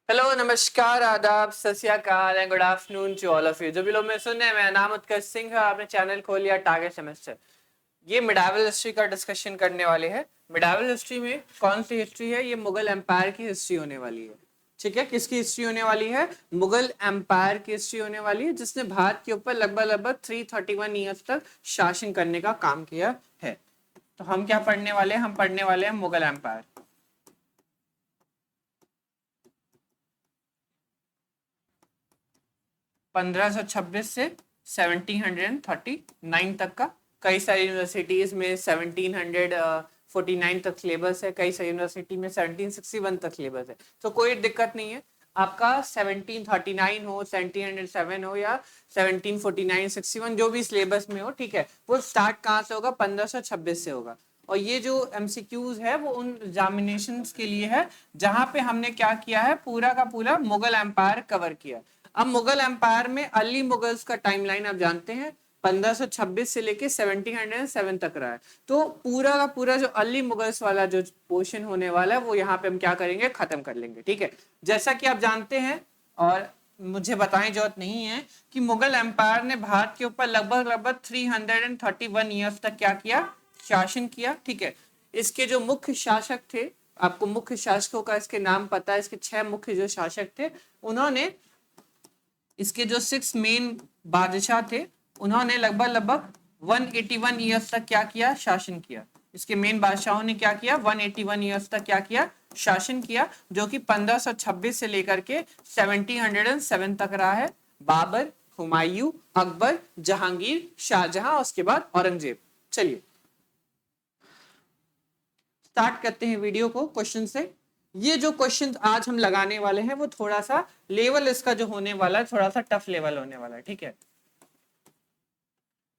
Hello, नमस्कार, आदाब, सत श्री अकाल and good afternoon to all of you. जो भी लोग मैं सुन रहे हैं, मेरा नाम उत्कर्ष सिंह है। आपने चैनल खोल लिया टारगेट सेमेस्टर। ये मिडावल हिस्ट्री का डिस्कशन करने वाले हैं। मिडावल हिस्ट्री में कौन सी हिस्ट्री है? ये मुगल एम्पायर की हिस्ट्री होने वाली है। ठीक है, किसकी हिस्ट्री होने वाली है? मुगल एम्पायर की हिस्ट्री होने वाली है, जिसने भारत के ऊपर लगभग लगभग 331 ईयर्स तक शासन करने का काम किया है। तो हम क्या पढ़ने वाले हैं? हम पढ़ने वाले हैं मुगल एम्पायर। 1526 से 1739 तक का। कई सारी यूनिवर्सिटीज में 1749 तक सिलेबस है, कई सारी यूनिवर्सिटी में 1761 तक सिलेबस है। तो कोई दिक्कत नहीं है, आपका 1739 हो, 1707 हो या 1749 61 जो भी सिलेबस में हो, ठीक है। वो स्टार्ट कहाँ से होगा? 1526 से होगा। और ये जो एमसीक्यूज है वो उन एग्जामिनेशंस के लिए है जहां पे हमने क्या किया है, पूरा का पूरा मुगल एम्पायर कवर किया। अब मुगल एम्पायर में अली मुगल्स का टाइमलाइन आप जानते हैं, 1526 से लेके 1707 तक रहा है। तो पूरा का पूरा जो अली मुगल्स वाला जो पोर्शन होने वाला है वो यहाँ पे हम क्या करेंगे, खत्म कर लेंगे। ठीक है, जैसा कि आप जानते हैं और मुझे बताने की जरूरत नहीं है कि मुगल एम्पायर ने भारत के ऊपर लगभग लगभग 331 ईयर्स तक क्या किया, शासन किया। ठीक है, इसके जो मुख्य शासक थे, आपको मुख्य शासकों का इसके नाम पता है, इसके 6 मुख्य जो शासक थे, उन्होंने इसके जो 6 मेन बादशाह थे, उन्होंने लगभग लगभग 181 ईयर्स तक क्या किया, शासन किया। इसके मेन बादशाहों ने क्या किया, 181 ईयर्स तक क्या किया, शासन किया, जो कि 1526 से लेकर के 1707 तक रहा है। बाबर, हुमायूं, अकबर, जहांगीर, शाहजहां, उसके बाद औरंगजेब। चलिए स्टार्ट करते हैं वीडियो को क्वेश्चन से। ये जो क्वेश्चन आज हम लगाने वाले हैं वो थोड़ा सा लेवल इसका जो होने वाला है, थोड़ा सा टफ लेवल होने वाला है। ठीक है,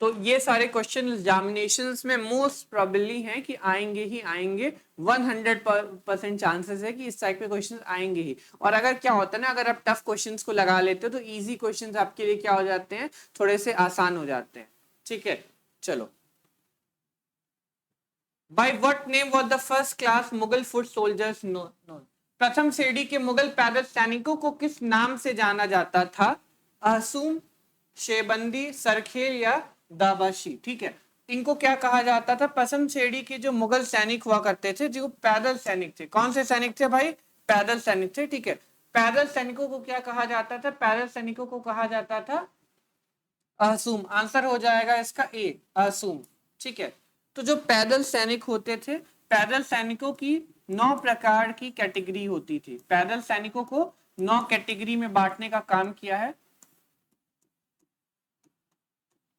तो ये सारे क्वेश्चन एग्जामिनेशंस में मोस्ट प्रोबेबली हैं कि आएंगे ही आएंगे। 100% चांसेस है कि इस टाइप के क्वेश्चंस आएंगे ही। और अगर क्या होता है ना, अगर आप टफ क्वेश्चंस को लगा लेते हो तो इजी क्वेश्चंस आपके लिए क्या हो जाते हैं, थोड़े से आसान हो जाते हैं। ठीक है, चलो। By what name was the first class Mughal foot soldiers known? प्रथम श्रेणी के मुगल पैदल सैनिकों को किस नाम से जाना जाता था? अहसूम, शेबंदी, सरखेल या दाबाशी। ठीक है, इनको क्या कहा जाता था? प्रथम श्रेणी के जो मुगल सैनिक हुआ करते थे, जो पैदल सैनिक थे। कौन से सैनिक थे भाई? पैदल सैनिक थे। ठीक है, पैदल सैनिकों को क्या कहा जाता था? पैदल सैनिकों को कहा जाता था अहसूम। आंसर हो जाएगा इसका ए, अहसूम। ठीक है, तो जो पैदल सैनिक होते थे, पैदल सैनिकों की 9 प्रकार की कैटेगरी होती थी। पैदल सैनिकों को 9 कैटेगरी में बांटने का काम किया है।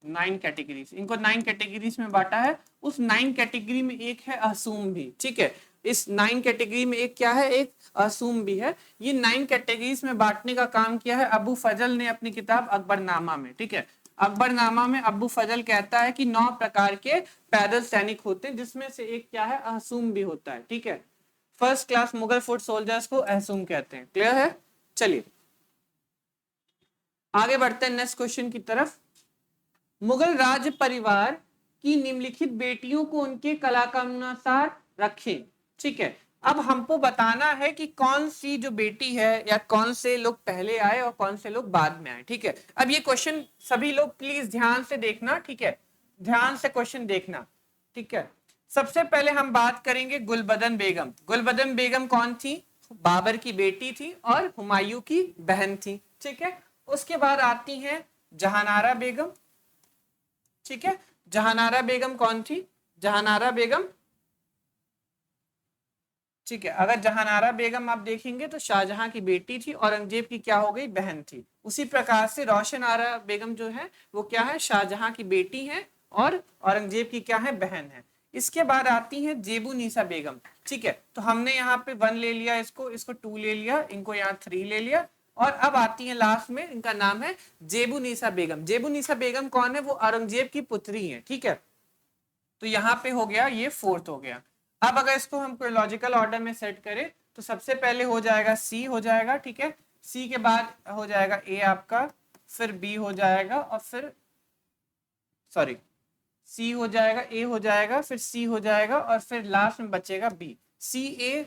9 कैटेगरीज, इनको 9 कैटेगरीज में बांटा है। उस 9 कैटेगरी में एक है अहसूम भी। ठीक है, इस 9 कैटेगरी में एक क्या है, एक अहसूम भी है। ये 9 कैटेगरीज में बांटने का काम किया है अबू फजल ने अपनी किताब अकबरनामा में। ठीक है, अकबरनामा में अबू फजल कहता है कि 9 प्रकार के पैदल सैनिक होते हैं, जिसमें से एक क्या है, अहसूम भी होता है। ठीक है, first class Mughal foot soldiers को अहसूम कहते हैं। क्लियर है? चलिए आगे बढ़ते हैं नेक्स्ट क्वेश्चन की तरफ। मुगल राज परिवार की निम्नलिखित बेटियों को उनके कलाक्रमानुसार रखें। ठीक है, अब हमको बताना है कि कौन सी जो बेटी है या कौन से लोग पहले आए और कौन से लोग बाद में आए। ठीक है, अब ये क्वेश्चन सभी लोग प्लीज ध्यान से देखना। ठीक है, ध्यान से क्वेश्चन देखना। ठीक है, सबसे पहले हम बात करेंगे गुलबदन बेगम। गुलबदन बेगम कौन थी? बाबर की बेटी थी और हुमायूं की बहन थी। ठीक है, उसके बाद आती हैं जहानारा बेगम। ठीक है, जहानारा बेगम कौन थी? जहानारा बेगम, ठीक है, अगर जहानारा बेगम आप देखेंगे तो शाहजहां की बेटी थी, औरंगजेब की क्या हो गई, बहन थी। उसी प्रकार से रोशन आरा बेगम जो है वो क्या है, शाहजहां की बेटी है और औरंगजेब की क्या है, बहन है। इसके बाद आती है जेबू नीसा बेगम। ठीक है, तो हमने यहाँ पे 1 ले लिया, इसको इसको 2 ले लिया, इनको यहाँ 3 ले लिया, और अब आती है लास्ट में, इनका नाम है जेबू नीसा बेगम। जेबू नीसा बेगम कौन है? वो औरंगजेब की पुत्री है। ठीक है, तो यहाँ पे हो गया, ये 4th हो गया। अब अगर इसको हम लॉजिकल ऑर्डर में सेट करें तो सबसे पहले हो जाएगा सी हो जाएगा। ठीक है, सी के बाद हो जाएगा ए आपका, फिर बी हो जाएगा, और फिर सॉरी सी हो जाएगा, ए हो जाएगा, फिर सी हो जाएगा, और फिर लास्ट में बचेगा बी। सी ए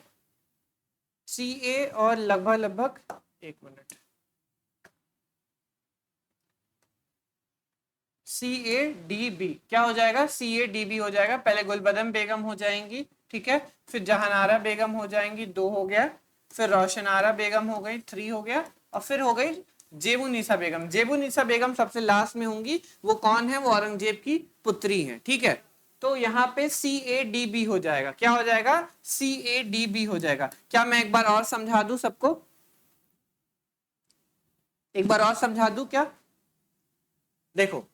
CA और लगभग एक मिनट, CADB क्या हो जाएगा, CADB हो जाएगा। पहले गुलबदन बेगम हो जाएंगी, ठीक है, फिर जहानारा बेगम हो जाएंगी, 2 हो गया, फिर रोशनारा बेगम हो गई, 3 हो गया, और फिर हो गई जेबुनिसा बेगम। जेबुनिसा बेगम सबसे लास्ट में होंगी। वो कौन है, वो औरंगजेब की पुत्री है, ठीक है। तो यहाँ पे CADB हो जाएगा, क्या हो जाएगा, CADB हो जाएगा। क्या मैं एक बार और समझा दूं सबको, एक बार और समझा दूं क्या? देखो,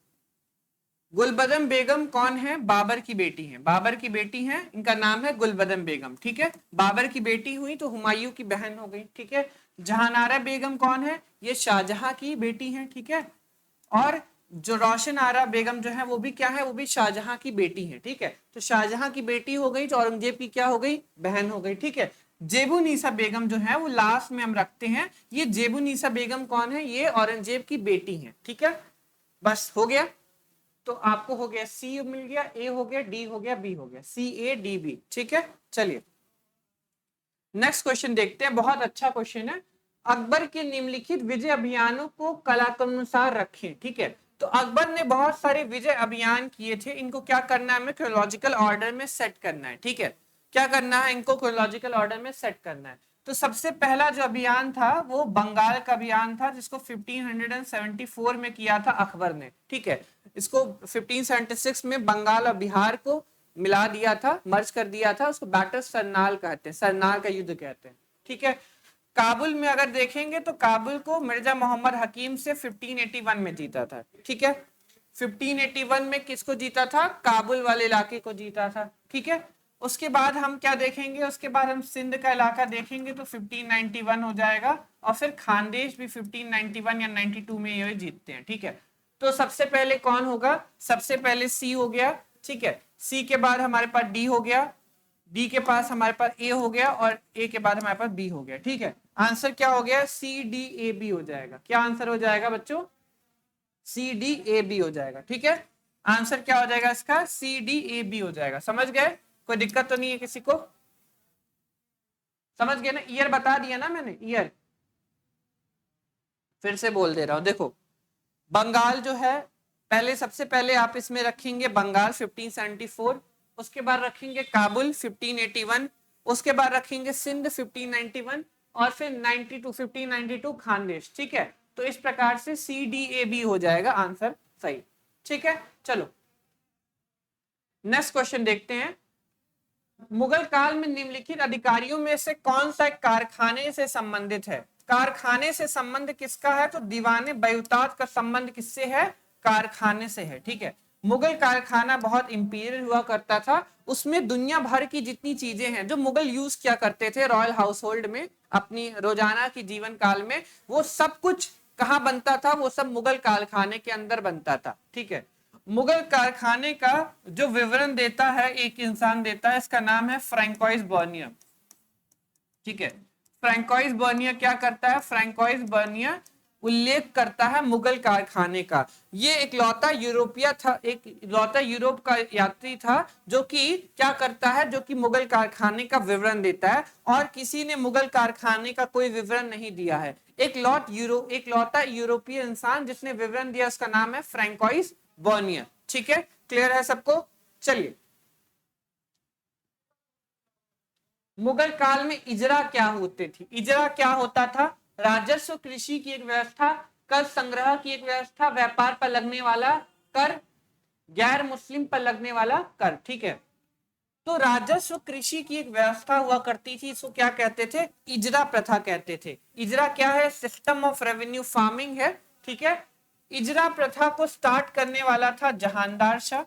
गुलबदन बेगम कौन है, बाबर की बेटी है, बाबर की बेटी है, इनका नाम है गुलबदन बेगम, ठीक है। बाबर की बेटी हुई तो हुमायूं की बहन हो गई, ठीक है। जहानारा बेगम कौन है, ये शाहजहां की बेटी है, ठीक है। और जो रोशन आरा बेगम जो है वो भी क्या है, वो भी शाहजहां की बेटी है, ठीक है। तो शाहजहां की बेटी हो गई तो औरंगजेब की क्या हो गई, बहन हो गई, ठीक है। जेबुनिसा बेगम जो है वो लास्ट में हम रखते हैं। ये जेबुनिसा बेगम कौन है, ये औरंगजेब की बेटी है, ठीक है। बस हो गया। तो आपको हो गया, सी मिल गया, ए हो गया, डी हो गया, बी हो गया, CADB, ठीक है। चलिए नेक्स्ट क्वेश्चन देखते हैं, बहुत अच्छा क्वेश्चन है। अकबर के निम्नलिखित विजय अभियानों को कालानुसार रखें, ठीक है। तो अकबर ने बहुत सारे विजय अभियान किए थे, इनको क्या करना है, हमें क्रोनोलॉजिकल ऑर्डर में सेट करना है, ठीक है। क्या करना है, इनको क्रोनोलॉजिकल ऑर्डर में सेट करना है। तो सबसे पहला जो अभियान था वो बंगाल का अभियान था, जिसको 1574 में किया था अकबर ने, ठीक है। इसको 1576 में बंगाल और बिहार को मिला दिया था, मर्ज कर दिया था, उसको बैटल सरनाल कहते हैं, सरनाल का युद्ध कहते हैं, ठीक है। काबुल में अगर देखेंगे तो काबुल को मिर्जा मोहम्मद हकीम से 1581 में जीता था, ठीक है। 1581 में किसको जीता था, काबुल वाले इलाके को जीता था, ठीक है। उसके बाद हम क्या देखेंगे, उसके बाद हम सिंध का इलाका देखेंगे तो 1591 हो जाएगा, और फिर खानदेश भी 1591 या 92 में ये जीतते हैं, ठीक है। तो सबसे पहले कौन होगा, सबसे पहले सी हो गया, ठीक है। सी के बाद हमारे पास डी हो गया, डी के पास हमारे पास ए हो गया, और ए के बाद हमारे पास बी हो गया, ठीक है। आंसर क्या हो गया, CDAB हो जाएगा। क्या आंसर हो जाएगा बच्चों, CDAB हो जाएगा, ठीक है। आंसर क्या हो जाएगा इसका, CDAB हो जाएगा। समझ गए, कोई दिक्कत तो नहीं है किसी को, समझ गए ना? ईयर बता दिया ना मैंने, ईयर फिर से बोल दे रहा हूं। देखो बंगाल जो है, पहले सबसे पहले आप इसमें रखेंगे बंगाल 1574, उसके बाद रखेंगे काबुल 1581, उसके बाद रखेंगे सिंध 1591, और फिर 1592 खानदेश, ठीक है। तो इस प्रकार से CDAB हो जाएगा आंसर सही, ठीक है। चलो नेक्स्ट क्वेश्चन देखते हैं। मुगल काल में निम्नलिखित अधिकारियों में से कौन सा कारखाने से संबंधित है, कारखाने से संबंध किसका है, तो दीवाने बयूतात का संबंध किससे है, कारखाने से है, ठीक है। मुगल कारखाना बहुत इंपीरियल हुआ करता था, उसमें दुनिया भर की जितनी चीजें हैं जो मुगल यूज किया करते थे रॉयल हाउस होल्ड में अपनी रोजाना की जीवन काल में, वो सब कुछ कहाँ बनता था, वो सब मुगल कारखाने के अंदर बनता था, ठीक है। मुगल कारखाने का जो विवरण देता है एक इंसान देता है, इसका नाम है फ्रैंकोइस बर्नियर, ठीक है। फ्रैंकोइस बर्नियर क्या करता है, फ्रैंकोइस बर्नियर उल्लेख करता है मुगल कारखाने का। ये एक लौता यूरोपिया था, एक लौता यूरोप का यात्री था जो कि क्या करता है, जो कि मुगल कारखाने का विवरण देता है, और किसी ने मुगल कारखाने का कोई विवरण नहीं दिया है। एक लौता यूरोपीय इंसान जिसने विवरण दिया, उसका नाम है फ्रैंकोइस बर्नियर, ठीक है। क्लियर है सबको? चलिए मुगल काल में इजरा क्या होते थी, इजरा क्या होता था, राजस्व, कृषि की एक व्यवस्था, कर संग्रह की एक व्यवस्था, व्यापार पर लगने वाला कर, गैर मुस्लिम पर लगने वाला कर, ठीक है। तो राजस्व कृषि की एक व्यवस्था हुआ करती थी, इसको क्या कहते थे, इजरा प्रथा कहते थे। इजरा क्या है, सिस्टम ऑफ रेवेन्यू फार्मिंग है, ठीक है। इजरा प्रथा को स्टार्ट करने वाला था जहानदार शाह।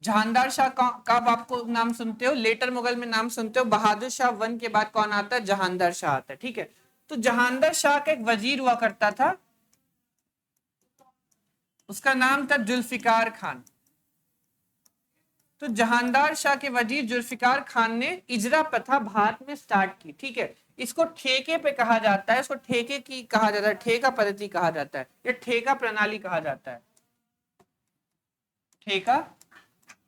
जहानदार शाह कब आपको नाम सुनते हो, लेटर मुगल में नाम सुनते हो, बहादुर शाह 1 के बाद कौन आता है, जहानदार शाह आता है, ठीक है। तो जहानदार शाह का एक वजीर हुआ करता था, उसका नाम था जुल्फिकार खान। तो जहानदार शाह के वजीर जुल्फिकार खान ने इजरा प्रथा भारत में स्टार्ट की, ठीक है। इसको ठेके पे कहा जाता है, इसको ठेके की कहा जाता है, ठेका पद्धति कहा जाता है, या ठेका प्रणाली कहा जाता है। ठेका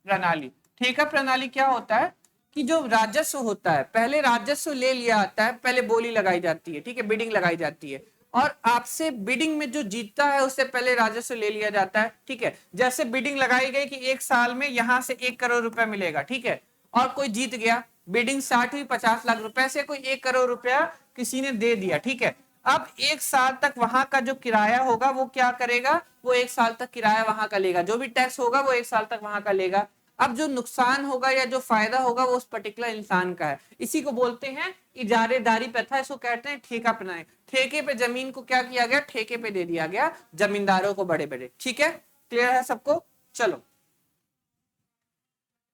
प्रणाली, ठेका प्रणाली क्या होता है, कि जो राजस्व होता है, पहले राजस्व ले लिया आता है, पहले बोली लगाई जाती है, ठीक है, बिडिंग लगाई जाती है, और आपसे बिडिंग में जो जीतता है उससे पहले राजस्व ले लिया जाता है, ठीक है। जैसे बिडिंग लगाई गई कि एक साल में यहां से 1 करोड़ रुपया मिलेगा, ठीक है, और कोई जीत गया, बिडिंग स्टार्ट हुई 50 लाख रुपए से, कोई 1 करोड़ रुपया किसी ने दे दिया, ठीक है। अब एक साल तक वहां का जो किराया होगा वो क्या करेगा, वो एक साल तक किराया वहां का लेगा, जो भी टैक्स होगा वो एक साल तक वहां का लेगा। अब जो नुकसान होगा या जो फायदा होगा वो उस पर्टिकुलर इंसान का है। इसी को बोलते हैं इजारेदारी प्रथा, इसको कहते हैं ठेका प्रणाली। ठेके पे जमीन को क्या किया गया, ठेके पे दे दिया गया जमींदारों को, बड़े बड़े, ठीक है, क्लियर है सबको। चलो,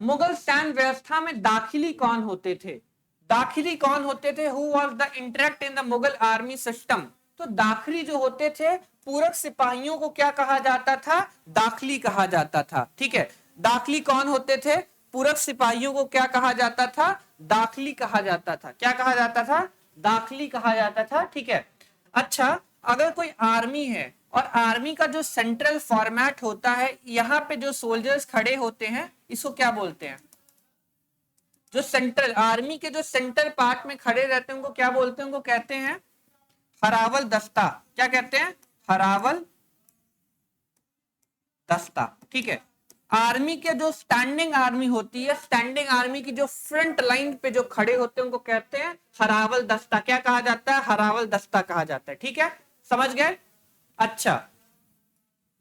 मुगल सैन्य व्यवस्था में दाखिली कौन होते थे, दाखिली कौन होते थे, who was the interact in the Mughal army system. तो दाखिली जो होते थे, पूरक सिपाहियों को क्या कहा जाता था, दाखिली कहा जाता था, ठीक है। दाखिली कौन होते थे, पूरक सिपाहियों को क्या कहा जाता था, दाखिली कहा जाता था, क्या कहा जाता था, दाखिली कहा जाता था, ठीक है। अच्छा, अगर कोई आर्मी है और आर्मी का जो सेंट्रल फॉर्मेट होता है, यहाँ पे जो सोल्जर्स खड़े होते हैं इसको क्या बोलते हैं, जो सेंट्रल आर्मी के जो सेंट्रल पार्ट में खड़े रहते हैं उनको क्या बोलते हैं, उनको कहते हैं हरावल दस्ता। क्या कहते हैं, हरावल दस्ता, ठीक है। आर्मी के जो स्टैंडिंग आर्मी होती है, स्टैंडिंग आर्मी की जो फ्रंट लाइन पे जो खड़े होते हैं उनको कहते हैं हरावल दस्ता। क्या कहा जाता है, हरावल दस्ता कहा जाता है, ठीक है, समझ गए। अच्छा,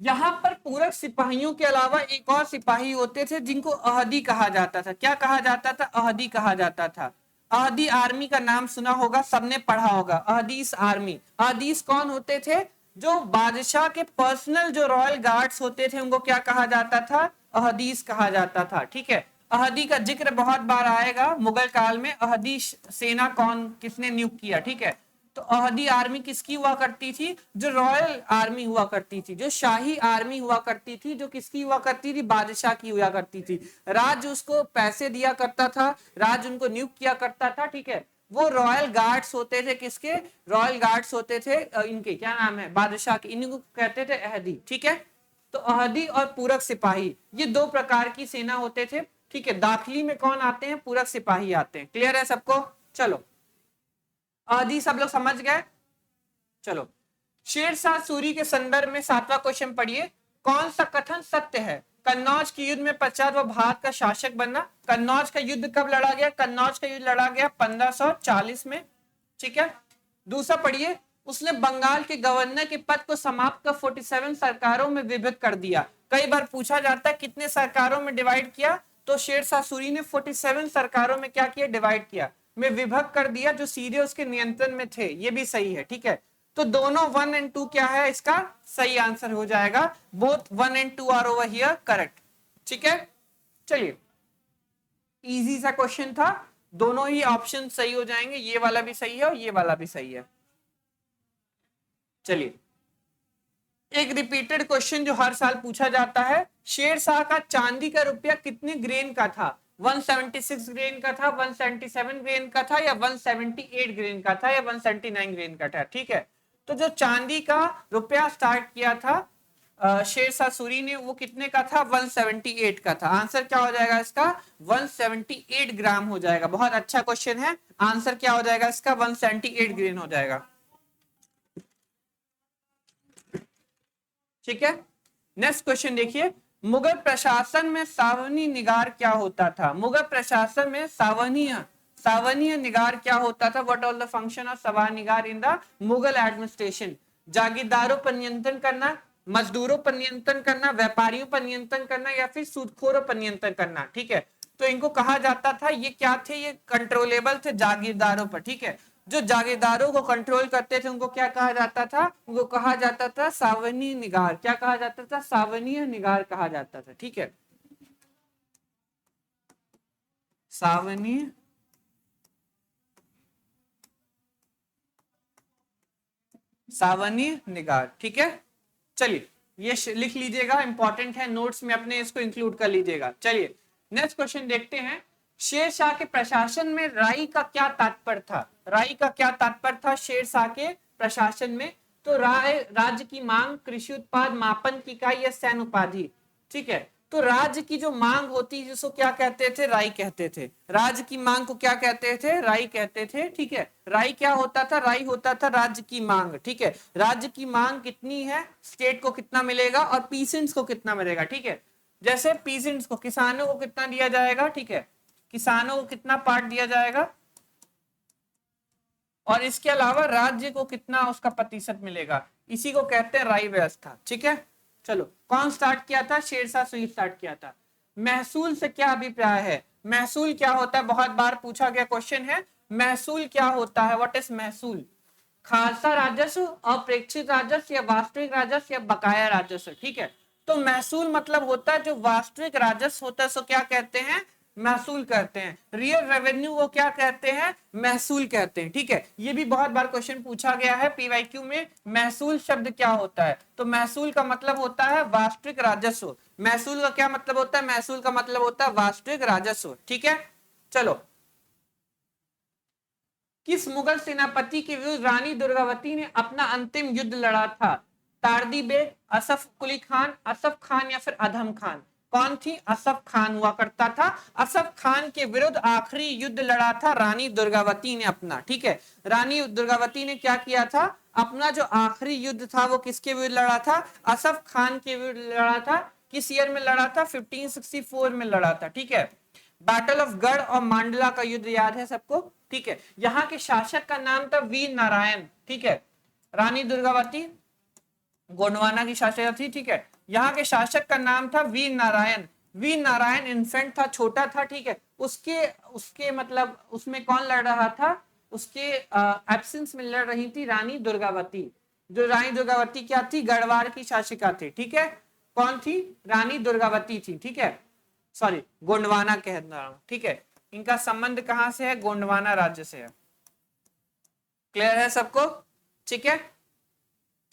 यहां पर पूरक सिपाहियों के अलावा एक और सिपाही होते थे जिनको अहदी कहा जाता था। क्या कहा जाता था, अहदी कहा जाता था। अहदी आर्मी का नाम सुना होगा, सबने पढ़ा होगा, अहदीस आर्मी। अहदीस कौन होते थे, जो बादशाह के पर्सनल जो रॉयल गार्ड्स होते थे उनको क्या कहा जाता था, अहदीस कहा जाता था, ठीक है। अहदी का जिक्र बहुत बार आएगा मुगल काल में, अहदी सेना कौन किसने नियुक्त किया, ठीक है। तो अहदी आर्मी किसकी हुआ करती थी, जो रॉयल आर्मी हुआ करती थी, जो शाही आर्मी हुआ करती थी, जो किसकी हुआ करती थी, बादशाह की हुआ करती थी। राज उसको पैसे दिया करता था, राज उनको नियुक्त किया करता था, ठीक है। वो रॉयल गार्ड्स होते थे, किसके, रॉयल गार्ड्स होते थे, इनके क्या नाम है, बादशाह के, इनको कहते थे अहदी, ठीक है। तो अहदी और पूरक सिपाही ये दो प्रकार की सेना होते थे, ठीक है। दाखिली में कौन आते हैं, पूरक सिपाही आते हैं, क्लियर है सबको। चलो, आदि सब लोग समझ गए। चलो, शेरशाह सूरी के संदर्भ में 7वां क्वेश्चन पढ़िए। कौन सा कथन सत्य है, कन्नौज के युद्ध में पश्चात वह भारत का शासक बना। कन्नौज का युद्ध कब लड़ा गया, कन्नौज का युद्ध लड़ा गया 1540 में, ठीक है। दूसरा पढ़िए, उसने बंगाल के गवर्नर के पद को समाप्त कर 47 सरकारों में विभक्त कर दिया। कई बार पूछा जाता है कितने सरकारों में डिवाइड किया, तो शेरशाह सूरी ने 47 सरकारों में क्या किया, डिवाइड किया, में विभक्त कर दिया, जो सीधे उसके नियंत्रण में थे। ये भी सही है, ठीक है। तो दोनों 1 और 2 क्या है, इसका सही आंसर हो जाएगा। बोथ 1 और 2 आर ओवर हियर करेक्ट, ठीक है। चलिए, इजी सा क्वेश्चन था, दोनों ही ऑप्शन सही हो जाएंगे, ये वाला भी सही है और ये वाला भी सही है। चलिए, एक रिपीटेड क्वेश्चन जो हर साल पूछा जाता है, शेरशाह का चांदी का रुपया कितने ग्रेन का था, 176 ग्रेन का था, 177 ग्रेन का था, या 178 ग्रेन का था, या 179 ग्रेन का था, ठीक है। तो जो चांदी का रुपया स्टार्ट किया था शेरशाह सूरी ने, वो कितने का था, 178 का था। आंसर क्या हो जाएगा इसका, 178 ग्राम हो जाएगा। बहुत अच्छा क्वेश्चन है, आंसर क्या हो जाएगा इसका, 178 ग्रेन हो जाएगा, ठीक है। नेक्स्ट क्वेश्चन देखिए, मुगल प्रशासन में सावनी निगार क्या होता था। मुगल प्रशासन में सावनीय निगार क्या होता था, what all the function of सवार निगार इन द मुगल एडमिनिस्ट्रेशन। जागीरदारों पर नियंत्रण करना, मजदूरों पर नियंत्रण करना, व्यापारियों पर नियंत्रण करना, या फिर सूदखोरों पर नियंत्रण करना, ठीक है। तो इनको कहा जाता था, ये क्या थे, ये कंट्रोलेबल थे जागीरदारों पर, ठीक है। जो जागीरदारों को कंट्रोल करते थे उनको क्या कहा जाता था, उनको कहा जाता था सावनी निगार। क्या कहा जाता था, सावनीय निगार कहा जाता था, ठीक है। सावनीय सावनीय निगार, ठीक है। चलिए, ये लिख लीजिएगा, इंपॉर्टेंट है, नोट्स में अपने इसको इंक्लूड कर लीजिएगा। चलिए, नेक्स्ट क्वेश्चन देखते हैं। शेरशाह के प्रशासन में राई का क्या तात्पर्य था, राई का क्या तात्पर्य था शेरशाह के प्रशासन में। तो राय राज्य की मांग, कृषि उत्पाद, मापन की इकाई, या सैन्य उपाधि, ठीक है। तो राज्य की जो मांग होती है जिसको क्या कहते थे, राई कहते थे। राज्य की मांग को क्या कहते थे, राई कहते थे। ठीक है, राई क्या होता था, राई होता था राज्य की मांग। ठीक है, राज्य की मांग कितनी है, स्टेट को कितना मिलेगा और पीसेंट्स को कितना मिलेगा। ठीक है, जैसे पीसेंट्स को, किसानों को कितना दिया जाएगा, ठीक है, किसानों को कितना पार्ट दिया जाएगा और इसके अलावा राज्य को कितना उसका प्रतिशत मिलेगा, इसी को कहते हैं राई व्यवस्था। ठीक है, चलो कौन स्टार्ट किया था, शेरशाह सूरी स्टार्ट किया था। महसूल से क्या अभिप्राय है, महसूल क्या होता है, बहुत बार पूछा गया क्वेश्चन है, महसूल क्या होता है, व्हाट इज महसूल। खालसा राजस्व, अप्रेक्षित राजस्व या वास्तविक राजस्व या बकाया राजस्व। ठीक है, तो महसूल मतलब होता है जो वास्तविक राजस्व होता है सो क्या कहते हैं, महसूल कहते हैं। रियल रेवेन्यू वो क्या कहते हैं, महसूल कहते हैं। ठीक है, ये भी बहुत बार क्वेश्चन पूछा गया है पीवाईक्यू में, महसूल शब्द क्या होता है, तो महसूल का मतलब होता है वास्तविक राजस्व। महसूल का क्या मतलब होता है, महसूल का मतलब होता है वास्तविक राजस्व। ठीक है, चलो किस मुगल सेनापति के विरुद्ध रानी दुर्गावती ने अपना अंतिम युद्ध लड़ा था, तारदी बेग, असफ कुली खान, असफ खान या फिर अधम खान। कौन थी, असफ खान हुआ करता था। असफ खान के विरुद्ध आखिरी युद्ध लड़ा था रानी दुर्गावती ने अपना। ठीक है, रानी दुर्गावती ने क्या किया था, अपना जो आखिरी युद्ध था वो किसके विरुद्ध लड़ा था, असफ खान के विरुद्ध लड़ा था। किस ईयर में लड़ा था, 1564 में लड़ा था। ठीक है, बैटल ऑफ गढ़ और मांडला का युद्ध याद है सबको। ठीक है, यहाँ के शासक का नाम था वीर नारायण। ठीक है, रानी दुर्गावती गोंडवाना की शासक थी। ठीक है, यहाँ के शासक का नाम था वीर नारायण। वीर नारायण इन्फेंट था, छोटा था। ठीक है, उसके उसके मतलब उसमें कौन लड़ रहा था, उसके एब्सेंस में लड़ रही थी रानी दुर्गावती। जो रानी दुर्गावती क्या थी, गढ़वाल की शासिका थी। ठीक है, कौन थी, रानी दुर्गावती थी। ठीक है, सॉरी गोंडवाना कहना हूं। ठीक है, इनका संबंध कहां से है, गोंडवाना राज्य से है। क्लियर है सबको, ठीक है।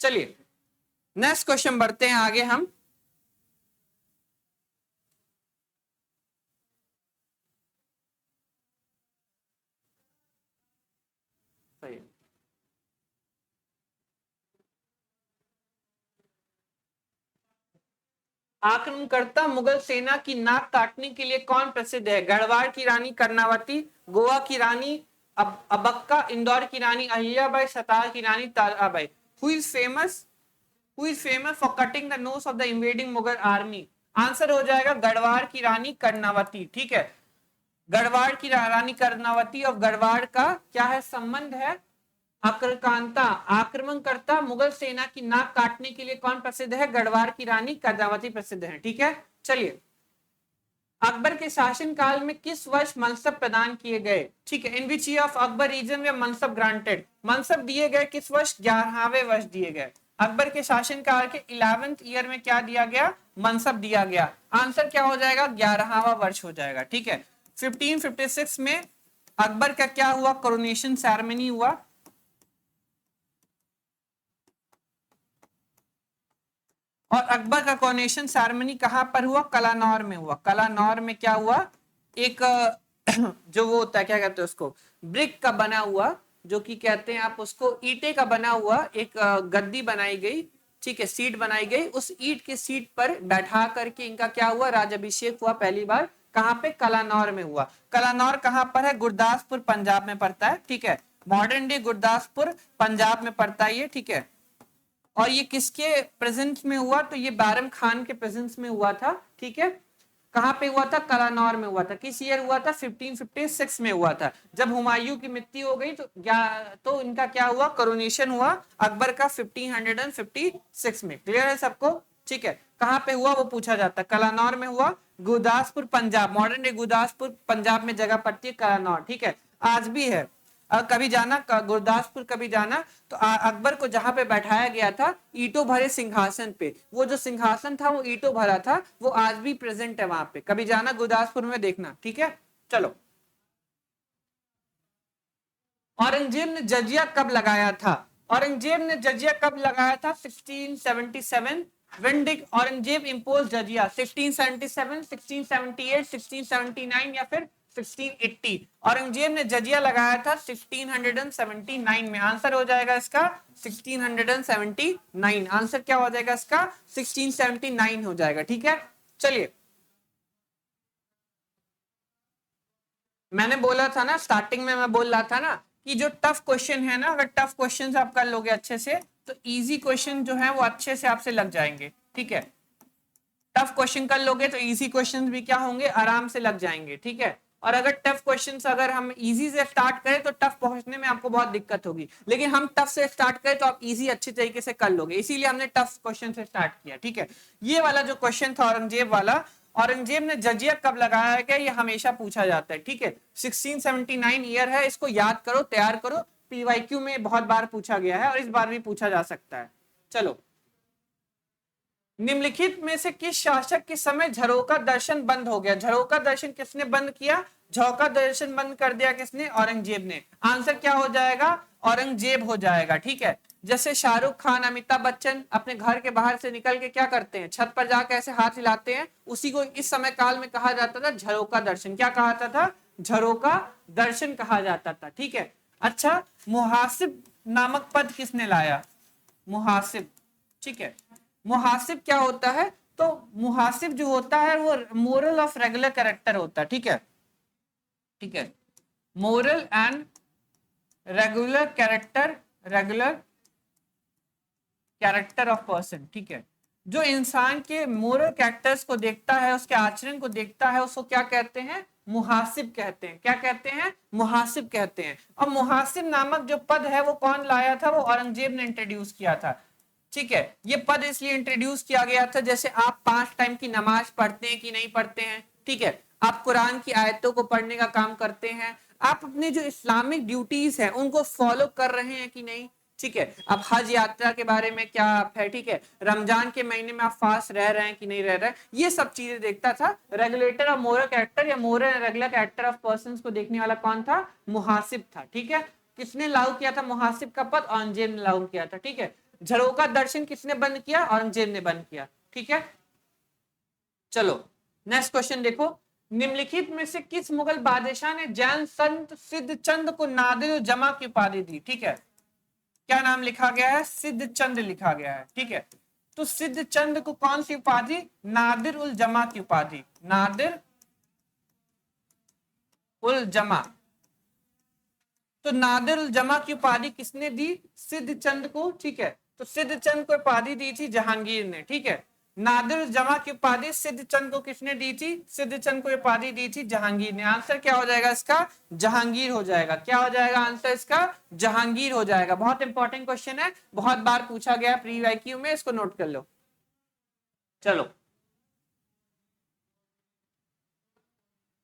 चलिए नेक्स्ट क्वेश्चन बढ़ते हैं आगे हम। सही, आक्रमणकर्ता मुगल सेना की नाक काटने के लिए कौन प्रसिद्ध है, गढ़वाल की रानी कर्णावती, गोवा की रानी अबक्का, इंदौर की रानी अहिल्याबाई, सतारा की रानी Tarabai. Who is famous, who is famous for cutting the nose of the invading Mughal army. Answer हो जाएगा गढ़वाल की रानी कर्णावती। ठीक है, गढ़वाल की रानी कर्णावती और गढ़वाल का क्या है, संबंध है, आक्रमणकर्ता, आक्रमणकर्ता मुगल सेना की नाक काटने के लिए कौन प्रसिद्ध है, गढ़वाल की रानी कर्णावती प्रसिद्ध है। ठीक है, चलिए अकबर के शासनकाल में किस वर्ष मनसब प्रदान किए गए। ठीक है, in which year of Akbar reign में मनसब ग्रांटेड, मनसब दिए गए किस वर्ष, 11वें वर्ष दिए गए। अकबर के शासनकाल के 11th ईयर में क्या दिया गया, मनसब दिया गया। आंसर क्या हो जाएगा, 11वां वर्ष हो जाएगा। ठीक है, 1556 में अकबर का क्या हुआ, कोरोनेशन सेरेमनी हुआ। और अकबर का कोरोनेशन सेरेमनी कहां पर हुआ, कलानौर में हुआ। कलानौर में क्या हुआ, एक जो वो होता है क्या कहते हैं उसको, ब्रिक का बना हुआ, जो कि कहते हैं आप उसको ईंटे का बना हुआ एक गद्दी बनाई गई। ठीक है, सीट बनाई गई, उस ईंट के सीट पर बैठा करके इनका क्या हुआ, राजाभिषेक हुआ पहली बार। कहां पे, कलानौर में हुआ। कलानौर कहां पर है, गुरदासपुर पंजाब में पड़ता है। ठीक है, मॉडर्न डे गुरदासपुर पंजाब में पड़ता है ये। ठीक है, और ये किसके प्रेजेंस में हुआ, तो ये बैरम खान के प्रेजेंस में हुआ था। ठीक है, कहां पे हुआ था, कलानौर में हुआ था। किस ईयर हुआ था, 1556 में हुआ था। जब हुमायूं की मृत्यु हो गई तो इनका क्या हुआ, कोरोनेशन हुआ अकबर का 1556 में। क्लियर है सबको, ठीक है। कहां पे हुआ वो पूछा जाता है, कलानौर में हुआ, गुरदासपुर पंजाब, मॉडर्न डे गुरदासपुर पंजाब में जगह पड़ती है कलानौर। ठीक है, आज भी है। कभी जाना गुरदासपुर, कभी जाना तो अकबर को जहां पे बैठाया गया था ईंटों भरे सिंहासन पे, वो जो सिंहासन था वो ईंटों भरा था, वो आज भी प्रेजेंट है वहां पे। कभी जाना गुरदासपुर में देखना। ठीक है, चलो औरंगजेब ने जजिया कब लगाया था, औरंगजेब ने जजिया कब लगाया था, 1677। When did Aurangzeb impose jizya, 1677, 1678, 1679 या फिर 1680। औरंगजेब ने जजिया लगाया था 1679 में। आंसर हो जाएगा इसका 1679। आंसर क्या हो जाएगा इसका 1679 हो जाएगा। ठीक है, चलिए मैंने बोला था ना स्टार्टिंग में, मैं बोल रहा था ना कि जो टफ क्वेश्चन है ना, अगर टफ क्वेश्चन आप कर लोगे अच्छे से तो इजी क्वेश्चन जो है वो अच्छे से आपसे लग जाएंगे। ठीक है, टफ क्वेश्चन कर लोगे तो इजी क्वेश्चन भी क्या होंगे, आराम से लग जाएंगे। ठीक है, और अगर टफ क्वेश्चंस अगर हम इजी से स्टार्ट करें तो टफ पहुंचने में आपको बहुत दिक्कत होगी, लेकिन हम टफ से स्टार्ट करें तो आप इजी अच्छी तरीके से कर लोगे, इसीलिए हमने टफ क्वेश्चन से स्टार्ट किया। ठीक है, ये वाला जो क्वेश्चन था औरंगजेब वाला, औरंगजेब ने जजिया कब लगाया है क्या, ये हमेशा पूछा जाता है। ठीक है, 1679 ईयर है, इसको याद करो, तैयार करो, पीवाईक्यू में बहुत बार पूछा गया है और इस बार भी पूछा जा सकता है। चलो, निम्नलिखित में से किस शासक के समय झरोका दर्शन बंद हो गया? झरोका दर्शन किसने बंद किया? झरोका दर्शन बंद कर दिया किसने? औरंगजेब ने। आंसर क्या हो जाएगा? औरंगजेब हो जाएगा। ठीक है, जैसे शाहरुख खान, अमिताभ बच्चन अपने घर के बाहर से निकल के क्या करते हैं, छत पर जाकर ऐसे हाथ हिलाते हैं, उसी को इस समय काल में कहा जाता था झरोका दर्शन। क्या कहा जाता था? झरोका दर्शन कहा जाता था। ठीक है, अच्छा, मुहासिब नामक पद किसने लाया? मुहासिब। ठीक है, मुहासिब क्या होता है? तो मुहासिब जो होता है वो मोरल ऑफ रेगुलर कैरेक्टर होता है। ठीक है, ठीक है, moral and regular character, regular character of person. ठीक है, जो इंसान के मोरल कैरेक्टर्स को देखता है, उसके आचरण को देखता है, उसको क्या कहते हैं? मुहासिब कहते हैं। क्या कहते हैं? मुहासिब कहते हैं। और मुहासिब नामक जो पद है वो कौन लाया था? वो औरंगजेब ने इंट्रोड्यूस किया था। ठीक है, ये पद इसलिए इंट्रोड्यूस किया गया था, जैसे आप 5 टाइम की नमाज पढ़ते हैं कि नहीं पढ़ते हैं, ठीक है, आप कुरान की आयतों को पढ़ने का काम करते हैं, आप अपने जो इस्लामिक ड्यूटीज हैं उनको फॉलो कर रहे हैं कि नहीं, ठीक है, अब हज यात्रा के बारे में क्या आप है, ठीक है, रमजान के महीने में आप फास्ट रह रहे हैं कि नहीं रह रहे हैं, ये सब चीजें देखता था। रेगुलेटर ऑफ मोरल कैरेक्टर या moral regular character of person को देखने वाला कौन था? मुहासिब था। ठीक है, किसने लागू किया था मुहासिब का पद? औरंगजेब ने लागू किया था। ठीक है, झरोका दर्शन किसने बंद किया? औरंगजेब ने बंद किया। ठीक है, चलो नेक्स्ट क्वेश्चन देखो, निम्नलिखित में से किस मुगल बादशाह ने जैन संत सिद्ध चंद को नादिर जमा की उपाधि दी? ठीक है, क्या नाम लिखा गया है? सिद्ध चंद लिखा गया है। ठीक है, तो सिद्ध चंद को कौन सी उपाधि? नादिर उल जमा की उपाधि। नादिर उल जमा। तो नादिर उल जमा की उपाधि किसने दी? सिद्ध चंद को। ठीक है, तो सिद्ध चंद को उपाधि दी थी जहांगीर ने। ठीक है, नादिर उल जमा की उपाधि सिद्ध चंद को किसने दी थी? सिद्ध चंद को उपाधि दी थी जहांगीर ने। आंसर क्या हो जाएगा इसका? जहांगीर हो जाएगा। क्या हो जाएगा आंसर इसका? जहांगीर हो जाएगा। बहुत इंपॉर्टेंट क्वेश्चन है, बहुत बार पूछा गया प्री वाईक्यू में, इसको नोट कर लो। चलो,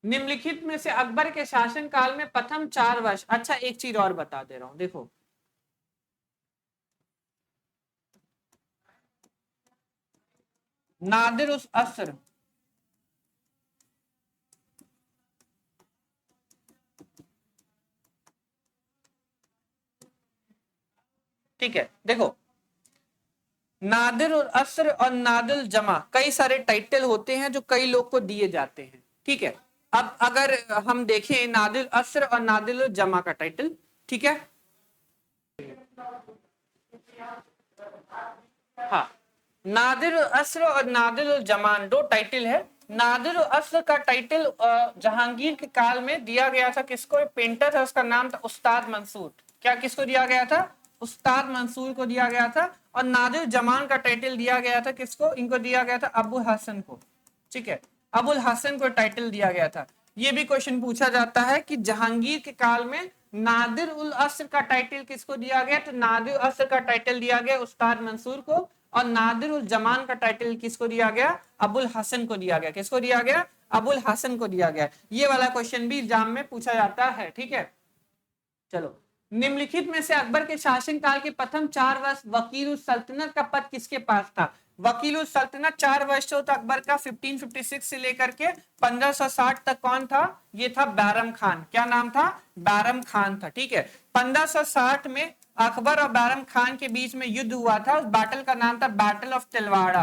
निम्नलिखित में से अकबर के शासनकाल में प्रथम 4 वर्ष, अच्छा एक चीज और बता दे रहा हूं, देखो नादिर उस असर, ठीक है, देखो नादिर और असर और नादिल जमा कई सारे टाइटल होते हैं जो कई लोग को दिए जाते हैं। ठीक है, अब अगर हम देखें नादिल असर और नादिल जमा का टाइटल, ठीक है, हाँ, नादिर असर और नादिल जमान 2 टाइटल है। नादिर असर का टाइटल जहांगीर के काल में दिया गया था किसको? एक पेंटर था, उसका नाम था उस्ताद मंसूर। क्या किसको दिया गया था? उस्ताद मंसूर को दिया गया था। और नादिर जमान का टाइटल दिया गया था किसको? इनको दिया गया था अबुल हसन को। ठीक है, अबुल हसन को टाइटल दिया गया था। ये भी क्वेश्चन पूछा जाता है कि जहांगीर के काल में नादिर उल असर का टाइटल किसको दिया गया? तो नादिर असर का टाइटल दिया गया उस्ताद मंसूर को, और नादिर उल जमान का टाइटल किसको दिया गया? अबुल हसन को दिया गया। किसको दिया गया? अबुल हसन को दिया गया। ये वाला क्वेश्चन भी एग्जाम में पूछा जाता है। ठीक है, चलो, निम्नलिखित में से अकबर के शासनकाल के प्रथम 4 वर्ष वकील सल्तनत का पद किसके पास था? वकील सल्तनत 4 वर्ष होता अकबर का, 1556 से लेकर के 1560 तक कौन था? ये था बैरम खान। क्या नाम था? बैरम खान था। ठीक है, 1560 में अकबर और बैरम खान के बीच में युद्ध हुआ था। उस बैटल का नाम था बैटल ऑफ तिलवाड़ा।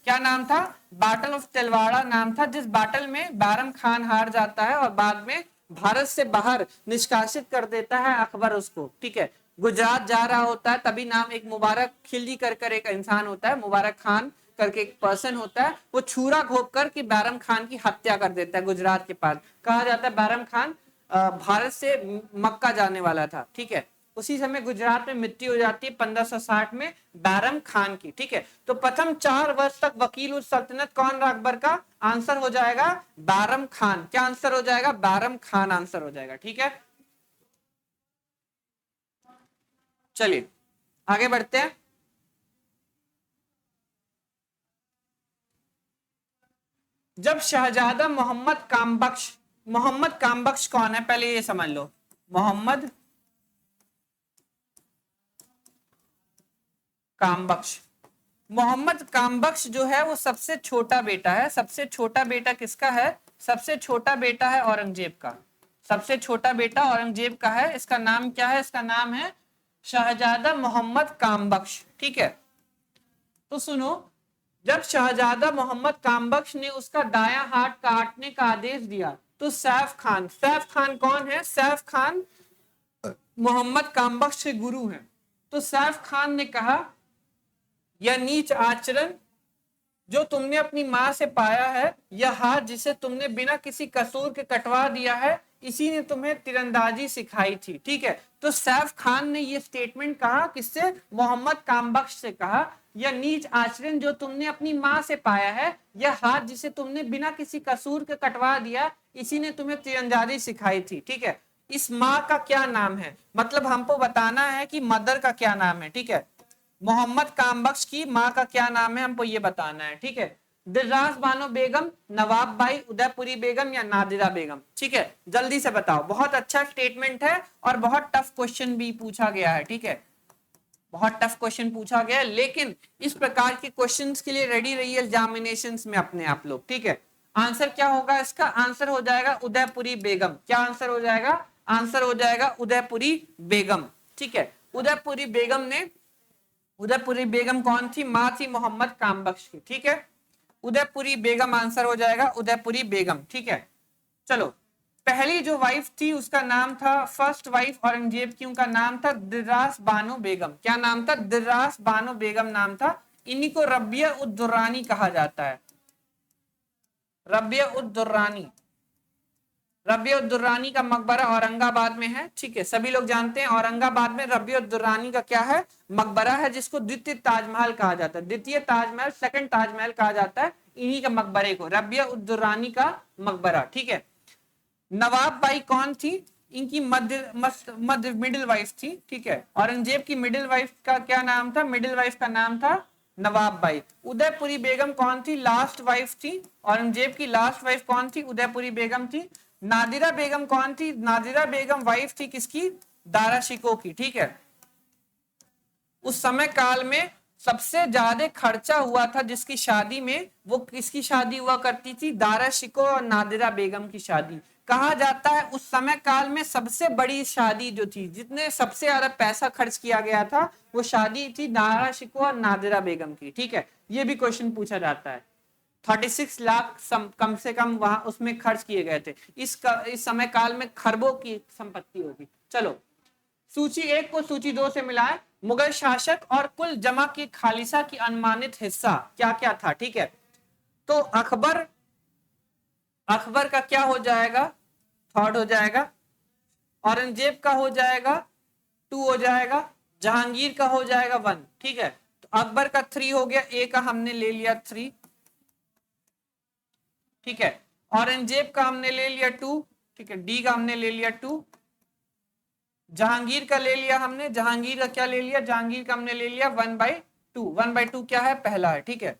क्या नाम था? बैटल ऑफ तिलवाड़ा नाम था, जिस बैटल में बैरम खान हार जाता है और बाद में भारत से बाहर निष्कासित कर देता है अकबर उसको। ठीक है, गुजरात जा रहा होता है, तभी नाम एक मुबारक खिल्जी कर एक इंसान होता है, मुबारक खान करके एक पर्सन होता है, वो छुरा घोंप कर कि बैरम खान की हत्या कर देता है गुजरात के पास। कहा जाता है बैरम खान भारत से मक्का जाने वाला था, ठीक है। उसी समय गुजरात में मृत्यु हो जाती है 1560 में बैरम खान की, ठीक है। तो प्रथम 4 वर्ष तक वकील उस सल्तनत कौन रहा अकबर का? आंसर हो जाएगा बैरम खान। क्या आंसर हो जाएगा? बैरम खान आंसर हो जाएगा, ठीक है। चलिए आगे बढ़ते हैं। जब शहजादा मोहम्मद कामबख्श कौन है पहले ये समझ लो। मोहम्मद कामबख्श, मोहम्मद कामबख्श जो है वो सबसे छोटा बेटा है। सबसे छोटा बेटा किसका है? सबसे छोटा बेटा है औरंगजेब का। सबसे छोटा बेटा औरंगजेब का है। इसका नाम क्या है? इसका नाम है शहजादा मोहम्मद कामबख्श, ठीक है। तो सुनो, जब शहजादा मोहम्मद कामबख्श ने उसका दायां हाथ काटने का आदेश दिया तो सैफ खान कौन है? सैफ खान मोहम्मद कामबख्श के गुरु हैं। तो सैफ खान ने कहा, यह नीच आचरण जो तुमने अपनी मां से पाया है, यह हाथ जिसे तुमने बिना किसी कसूर के कटवा दिया है, इसी ने तुम्हें तीरंदाजी सिखाई थी, ठीक है। तो सैफ खान ने यह स्टेटमेंट कहा, किससे? मोहम्मद कामबख्श से कहा, यह नीच आचरण जो तुमने अपनी मां से पाया है, यह हाथ जिसे तुमने बिना किसी कसूर के कटवा दिया, इसी ने तुम्हें तीरंदाजी सिखाई थी, ठीक है। इस माँ का क्या नाम है? मतलब हमको बताना है कि मदर का क्या नाम है, ठीक है। मोहम्मद कामबख्श की माँ का क्या नाम है हमको ये बताना है, ठीक है। दिलरास बानो बेगम, नवाब बाई, उदयपुरी बेगम या नादिरा बेगम, ठीक है। जल्दी से बताओ। बहुत अच्छा स्टेटमेंट है और बहुत टफ क्वेश्चन भी पूछा गया है, ठीक है। बहुत टफ क्वेश्चन पूछा गया है, लेकिन इस प्रकार के क्वेश्चंस के लिए रेडी रहिए एग्जामिनेशंस में अपने आप लोग, ठीक है। आंसर क्या होगा इसका? आंसर हो जाएगा उदयपुरी बेगम। क्या आंसर हो जाएगा? आंसर हो जाएगा उदयपुरी बेगम, ठीक है। उदयपुरी बेगम कौन थी? माँ थी मोहम्मद कामबख्श की, ठीक है। उदयपुरी बेगम आंसर हो जाएगा उदयपुरी बेगम, ठीक है। चलो, पहली जो वाइफ थी उसका नाम था, फर्स्ट वाइफ औरंगजेब की, उनका नाम था दिलरास बानो बेगम। क्या नाम था? दिलरास बानो बेगम नाम था। इन्हीं को रबिया उद दुर्रानी कहा जाता है। रबिया उद दुर्रानी, रबिया उद दुर्रानी का मकबरा औरंगाबाद में है, ठीक है। सभी लोग जानते हैं औरंगाबाद में रबिया उद दुर्रानी का क्या है? मकबरा है, जिसको द्वितीय ताजमहल कहा जाता है। द्वितीय ताजमहल, सेकंड ताजमहल कहा जाता है इन्हीं का मकबरे को, रबिया उद दुर्रानी का मकबरा, ठीक है। नवाब बाई कौन थी? इनकी मध्य मिडिल वाइफ थी, ठीक है। औरंगजेब की मिडिल वाइफ का क्या नाम था? मिडिल वाइफ का नाम था नवाब बाई। उदयपुरी बेगम कौन थी? लास्ट वाइफ थी। औरंगजेब की लास्ट वाइफ कौन थी? उदयपुरी बेगम थी। नादिरा बेगम कौन थी? नादिरा बेगम वाइफ थी किसकी? दारा शिकोह की, ठीक है। उस समय काल में सबसे ज्यादा खर्चा हुआ था जिसकी शादी में, वो किसकी शादी हुआ करती थी? दारा शिकोह और नादिरा बेगम की शादी। कहा जाता है उस समय काल में सबसे बड़ी शादी जो थी, जितने सबसे ज्यादा पैसा खर्च किया गया था, वो शादी थी दारा शिकोह और नादिरा बेगम की, ठीक है। ये भी क्वेश्चन पूछा जाता है। 36 लाख कम से कम वहां उसमें खर्च किए गए थे। इस समय काल में खरबों की संपत्ति होगी। चलो, सूची 1 को सूची 2 से मिलाएं। मुगल शासक और कुल जमा की खालिसा की अनुमानित हिस्सा क्या क्या था, ठीक है। तो अकबर का क्या हो जाएगा? 3rd हो जाएगा। औरंगजेब का हो जाएगा 2 हो जाएगा। जहांगीर का हो जाएगा 1, ठीक है। तो अकबर का 3 हो गया, ए का हमने ले लिया 3, ठीक है। औरंगजेब का हमने ले लिया 2, ठीक है। डी का हमने ले लिया 2। जहांगीर का ले लिया हमने, जहांगीर का क्या ले लिया? जहांगीर का हमने ले लिया 1/2। 1/2 क्या है? पहला है, ठीक है।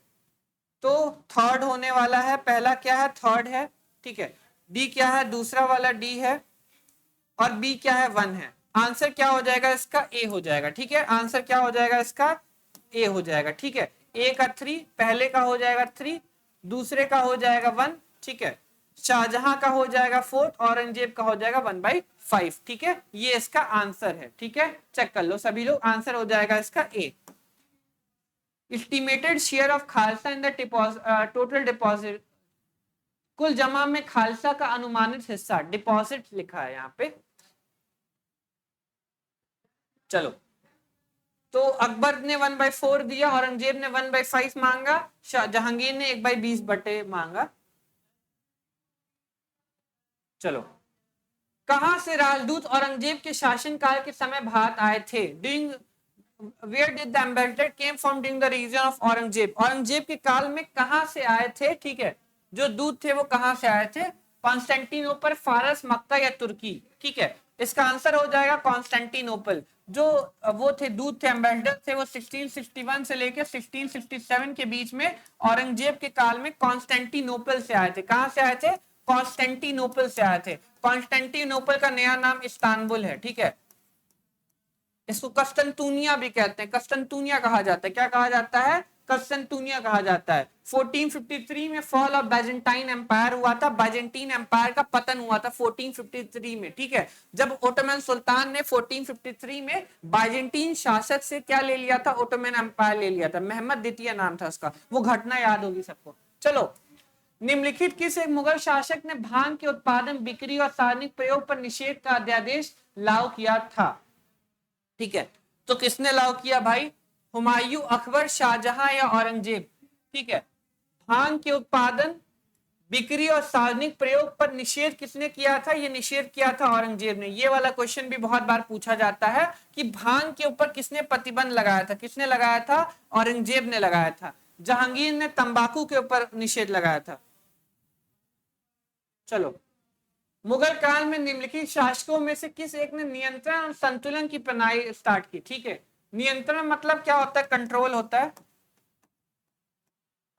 तो 3rd होने वाला है, पहला क्या है? 3rd है, ठीक है। डी क्या है? दूसरा वाला डी है। और बी क्या है? 1 है। आंसर क्या हो जाएगा इसका? ए हो जाएगा, ठीक है। आंसर क्या हो जाएगा इसका? ए हो जाएगा, ठीक है। ए का 3, पहले का हो जाएगा 3, दूसरे का हो जाएगा 1, ठीक है। शाहजहां का हो जाएगा 4, औरंगजेब का हो जाएगा 1/5, ठीक है। ये इसका आंसर है, ठीक है। चेक कर लो सभी लोग, आंसर हो जाएगा इसका A. Estimated share of Khalsa in the total deposit, कुल जमा में खालसा का अनुमानित हिस्सा, डिपॉजिट लिखा है यहाँ पे। चलो, तो अकबर ने 1/4 दिया, औरंगजेब ने 1/5 मांगा, जहांगीर ने 1/20 मांगा। चलो, कहा से राजदूत औरंगजेब के शासनकाल के समय भारत आए थे? During Where did the ambassador came from during the region of Aurangzeb? Aurangzeb के काल में कहां से आए थे? ठीक है, जो दूत थे वो कहां से आए थे? कॉन्स्टेंटिनोपल, फारस, मक्का या तुर्की? ठीक है, इसका आंसर हो जाएगा कॉन्स्टेंटिनोपल। जो वो थे दूत थे, एम्बेसडर थे, वो 1661 से लेकर 1667 के बीच में औरंगजेब के काल में कॉन्स्टेंटिनोपल से आए थे। कहां से आए थे? कॉन्स्टेंटिनोपल से आए थे। कॉन्स्टेंटिनोपल का नया नाम इस्तांबुल है। ठीक है, इसको कस्तंतुनिया भी कहते हैं, कस्तंतुनिया कहा जाता है। क्या कहा जाता है? कस्तंतुनिया कहा जाता है। 1453 में फॉल ऑफ बाइजेंटाइन एम्पायर हुआ था। बाइजेंटीन एम्पायर का पतन हुआ था 1453 में। ठीक है, जब ओटोमन सुल्तान ने 1453 में बाइजेंटीन शासक से क्या ले लिया था? ओटोमन एम्पायर ले लिया था। मोहम्मद द्वितीय नाम था उसका, वो घटना याद होगी सबको। चलो, निम्नलिखित किस एक मुगल शासक ने भांग के उत्पादन, बिक्री और सार्वजनिक प्रयोग पर निषेध का अध्यादेश लागू किया था? ठीक है, तो किसने लागू किया भाई? हुमायूं, अकबर, शाहजहां या औरंगजेब? ठीक है, भांग के उत्पादन, बिक्री और सार्वजनिक प्रयोग पर निषेध किसने किया था? ये निषेध किया था औरंगजेब ने। ये वाला क्वेश्चन भी बहुत बार पूछा जाता है कि भांग के ऊपर किसने प्रतिबंध लगाया था? किसने लगाया था? औरंगजेब ने लगाया था। जहांगीर ने तंबाकू के ऊपर निषेध लगाया था। चलो, मुगल काल में निम्नलिखित शासकों में से किस एक ने नियंत्रण और संतुलन की प्रणाली स्टार्ट की? ठीक है, नियंत्रण मतलब क्या होता है? कंट्रोल होता है,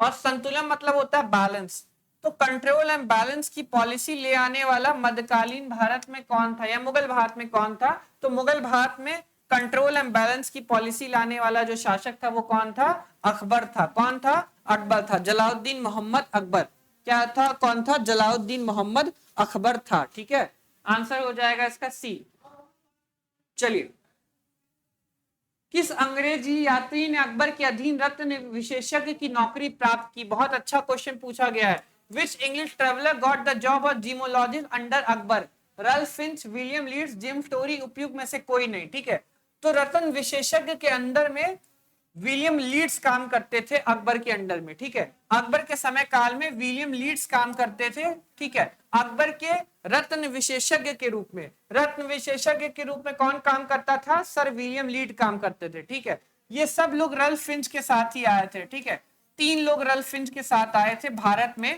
और संतुलन मतलब होता है बैलेंस। तो कंट्रोल एंड बैलेंस की पॉलिसी ले आने वाला मध्यकालीन भारत में कौन था, या मुगल भारत में कौन था? तो मुगल भारत में कंट्रोल एंड बैलेंस की पॉलिसी लाने वाला जो शासक था वो कौन था? अकबर था। कौन था? अकबर था। जलाउद्दीन मोहम्मद अकबर। क्या था? कौन था? जलाउद्दीन मोहम्मद अकबर था। ठीक है, आंसर हो जाएगा इसका सी। चलिए, किस अंग्रेजी यात्री ने अकबर के अधीन रत्न विशेषज्ञ की नौकरी प्राप्त की? बहुत अच्छा क्वेश्चन पूछा गया है। Which English traveller got the job of gemmologist under Akbar? Ralph Fitch, William Leeds, James Story, उपयुक्त में से कोई नहीं। ठीक है, तो रत्न विशेषज्ञ के अंदर में विलियम लीड्स काम करते थे अकबर के अंडर में। ठीक है, अकबर के समय काल में विलियम लीड्स काम करते थे। ठीक है, अकबर के रत्न विशेषज्ञ के रूप में, रत्न विशेषज्ञ के रूप में कौन काम करता था? सर विलियम लीड काम करते थे। ठीक है, ये सब लोग रल्फ फिंच के साथ ही आए थे। ठीक है, 3 लोग रल्फ फिंच के साथ आए थे भारत में।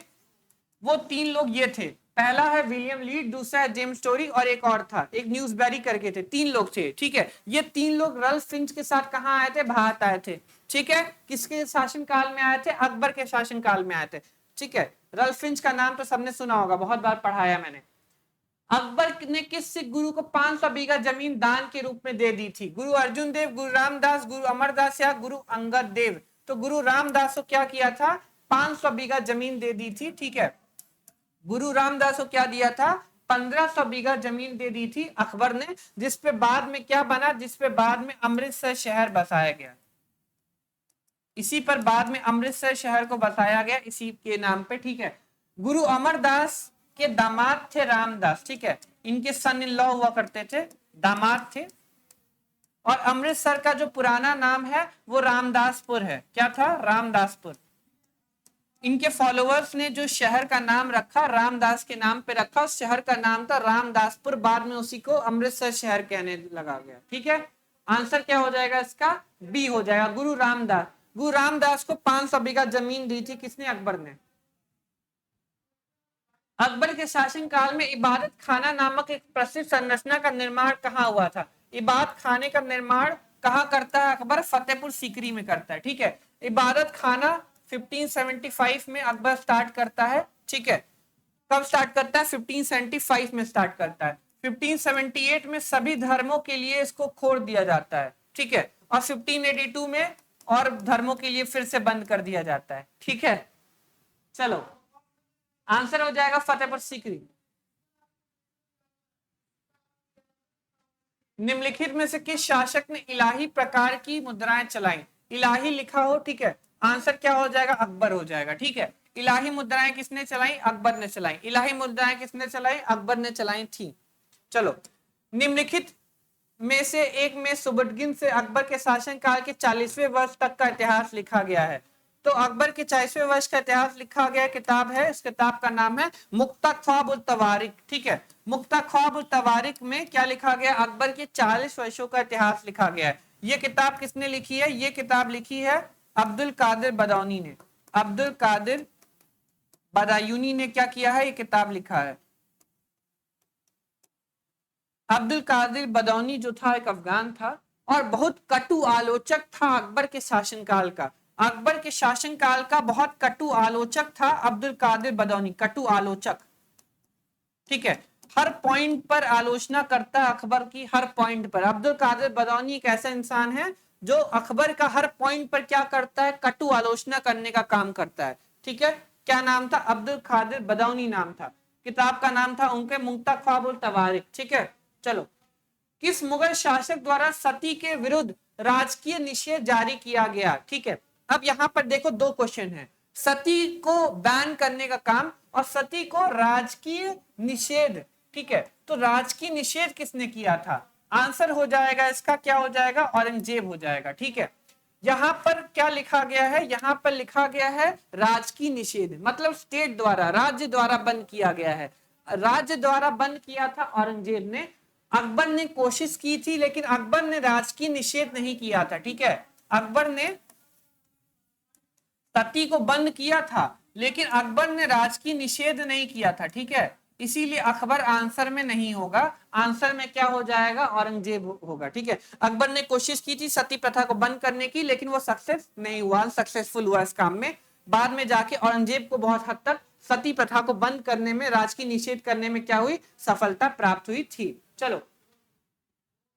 वो 3 लोग ये थे, पहला है विलियम लीड, दूसरा है जेम्स टोरी, और एक और था, एक न्यूज़बेरी करके थे। 3 लोग थे। ठीक है, ये 3 लोग रल्फ फिंच के साथ कहां आए थे? भारत आए थे। ठीक है, किसके शासन काल में आए थे? अकबर के शासन काल में आए थे। ठीक है, रल्फ फिंच का नाम तो सबने सुना होगा, बहुत बार पढ़ाया मैंने। अकबर ने किस सिख गुरु को 500 बीघा जमीन दान के रूप में दे दी थी? गुरु अर्जुन देव, गुरु रामदास, गुरु अमरदास या गुरु अंगद देव? तो गुरु रामदास को क्या किया था? 500 बीघा जमीन दे दी थी। ठीक है, गुरु रामदास को क्या दिया था? 1500 बीघा जमीन दे दी थी अकबर ने, जिसपे बाद में क्या बना? जिसपे बाद में अमृतसर शहर बसाया गया। इसी पर बाद में अमृतसर शहर को बसाया गया, इसी के नाम पे। ठीक है, गुरु अमरदास के दामाद थे रामदास। ठीक है, इनके सन इन लॉ हुआ करते थे, दामाद थे। और अमृतसर का जो पुराना नाम है वो रामदासपुर है। क्या था? रामदासपुर। इनके फॉलोअर्स ने जो शहर का नाम रखा, रामदास के नाम पे रखा, उस शहर का नाम था रामदासपुर। बाद में उसी को अमृतसर शहर कहने लगा गया। ठीक है, आंसर क्या हो जाएगा इसका? बी हो जाएगा, गुरु रामदास। गुरु रामदास को 500 बीघा जमीन दी थी, किसने? अकबर ने। अकबर के शासन काल में इबादत खाना नामक एक प्रसिद्ध संरचना का निर्माण कहाँ हुआ था? इबादत खाने का निर्माण कहाँ करता है अकबर? फतेहपुर सीकरी में करता है। ठीक है, इबादत खाना 1575 में अकबर स्टार्ट करता है। ठीक है, कब स्टार्ट करता है? 1575 में स्टार्ट करता है। 1578 में सभी धर्मों के लिए इसको खोल दिया जाता है। ठीक है, और 1582 में और धर्मों के लिए फिर से बंद कर दिया जाता है। ठीक है, चलो, आंसर हो जाएगा फतेहपुर सीकरी। निम्नलिखित में से किस शासक ने इलाही प्रकार की मुद्राएं चलाई? इलाही लिखा हो। ठीक है, आंसर क्या हो जाएगा? अकबर हो जाएगा। ठीक है, इलाही मुद्राएं किसने चलाई? अकबर ने चलाई। इलाही मुद्राएं किसने चलाई? अकबर ने चलाई थी। चलो, निम्नलिखित में से एक में सुबुडगिन से अकबर के शासन काल के 40वें वर्ष तक का इतिहास लिखा गया है। तो अकबर के 40वें वर्ष का इतिहास लिखा गया किताब है, इस किताब का नाम है मुख्ता-ख्वाब-उत-तवारिक। ठीक है, मुख्ता-ख्वाब-उत-तवारिक में क्या लिखा गया, अकबर के 40 वर्षों का इतिहास लिखा गया है। ये किताब किसने लिखी है, ये किताब लिखी है अब्दुल कादिर बदायूनी ने। अब्दुल कादिर बदायूनी ने क्या किया है, ये किताब लिखा है। अब्दुल कादिर बदायूनी जो था एक अफगान था और बहुत कटु आलोचक था अकबर के शासनकाल का। अकबर के शासनकाल का बहुत कटु आलोचक था अब्दुल कादिर बदायूनी, कटु आलोचक। ठीक है, हर पॉइंट पर आलोचना करता है अकबर की, हर पॉइंट पर। अब्दुल कादिर बदायूनी एक ऐसा इंसान है जो अकबर का हर पॉइंट पर क्या करता है, कटु आलोचना करने का काम करता है। ठीक है, क्या नाम था, अब्दुल कादिर बदायूनी नाम था। किताब का नाम था उनके मुख्ता-ख्वाब-उत-तवारिक। ठीक है, चलो, किस मुगल शासक द्वारा सती के विरुद्ध राजकीय निषेध जारी किया गया। ठीक है, अब यहां पर देखो दो क्वेश्चन है, सती को बैन करने का काम और सती को राजकीय निषेध। ठीक है, तो राजकीय निषेध किसने किया था, आंसर हो जाएगा इसका क्या हो जाएगा, औरंगजेब हो जाएगा। ठीक है, यहां पर क्या लिखा गया है, यहां पर लिखा गया है राजकीय निषेध, मतलब स्टेट द्वारा, राज्य द्वारा बंद किया गया है। राज्य द्वारा बंद किया था औरंगजेब ने। अकबर ने कोशिश की थी लेकिन अकबर ने राजकीय निषेध नहीं किया था। ठीक है, अकबर ने सती को बंद किया था लेकिन अकबर ने राजकीय निषेध नहीं किया था। ठीक है, इसीलिए अकबर आंसर में नहीं होगा, आंसर में क्या हो जाएगा, औरंगजेब होगा। ठीक है, अकबर ने कोशिश की थी सती प्रथा को बंद करने की लेकिन वो सक्सेस नहीं हुआ, सक्सेसफुल हुआ इस काम में। बाद में जाके औरंगजेब को बहुत हद तक सती प्रथा को बंद करने में, राजकीय निषेध करने में क्या हुई, सफलता प्राप्त हुई थी। चलो,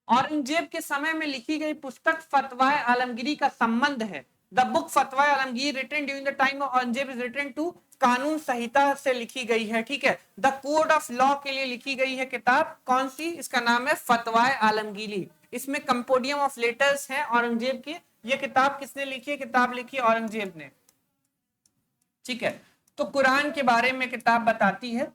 औरंगजेब के समय में लिखी गई पुस्तक फतवाए आलमगीरी का संबंध है। The book Fatawa Alamgir written during the time of Aurangzeb is written to कानून संहिता से लिखी गई है। ठीक है, द कोड ऑफ लॉ के लिए लिखी गई है किताब, कौन सी, इसका नाम है फतवाए आलमगीरी। इसमें कंपोडियम ऑफ लेटर्स है औरंगजेब की। ये किताब किसने लिखी है, किताब लिखी है औरंगजेब ने। ठीक है, तो कुरान के बारे में किताब बताती है,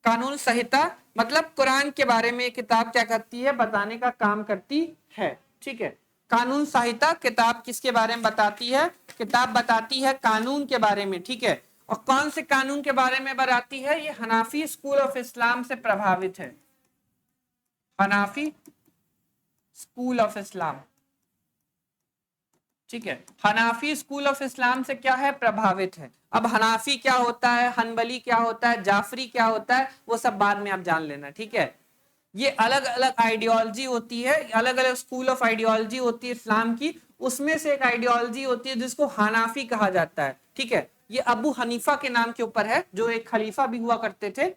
कानून संहिता मतलब कुरान के बारे में किताब क्या करती है, बताने का काम करती है। ठीक है, कानून संहिता किताब किसके बारे में बताती है, किताब बताती है कानून के बारे में। ठीक है, और कौन से कानून के बारे में बताती है, ये हनाफी स्कूल ऑफ इस्लाम से प्रभावित है। Hanafi school of Islam. ठीक है, हनाफी स्कूल ऑफ इस्लाम से क्या है, प्रभावित है। अब हनाफी क्या होता है, हनबली क्या होता है, जाफरी क्या होता है, वो सब बाद में आप जान लेना। ठीक है, ये अलग अलग आइडियोलॉजी होती है, अलग अलग स्कूल ऑफ आइडियोलॉजी होती है इस्लाम की। उसमें से एक आइडियोलॉजी होती है जिसको हनाफी कहा जाता है। ठीक है, ये अबू हनीफा के नाम के ऊपर है, जो एक खलीफा भी हुआ करते थे।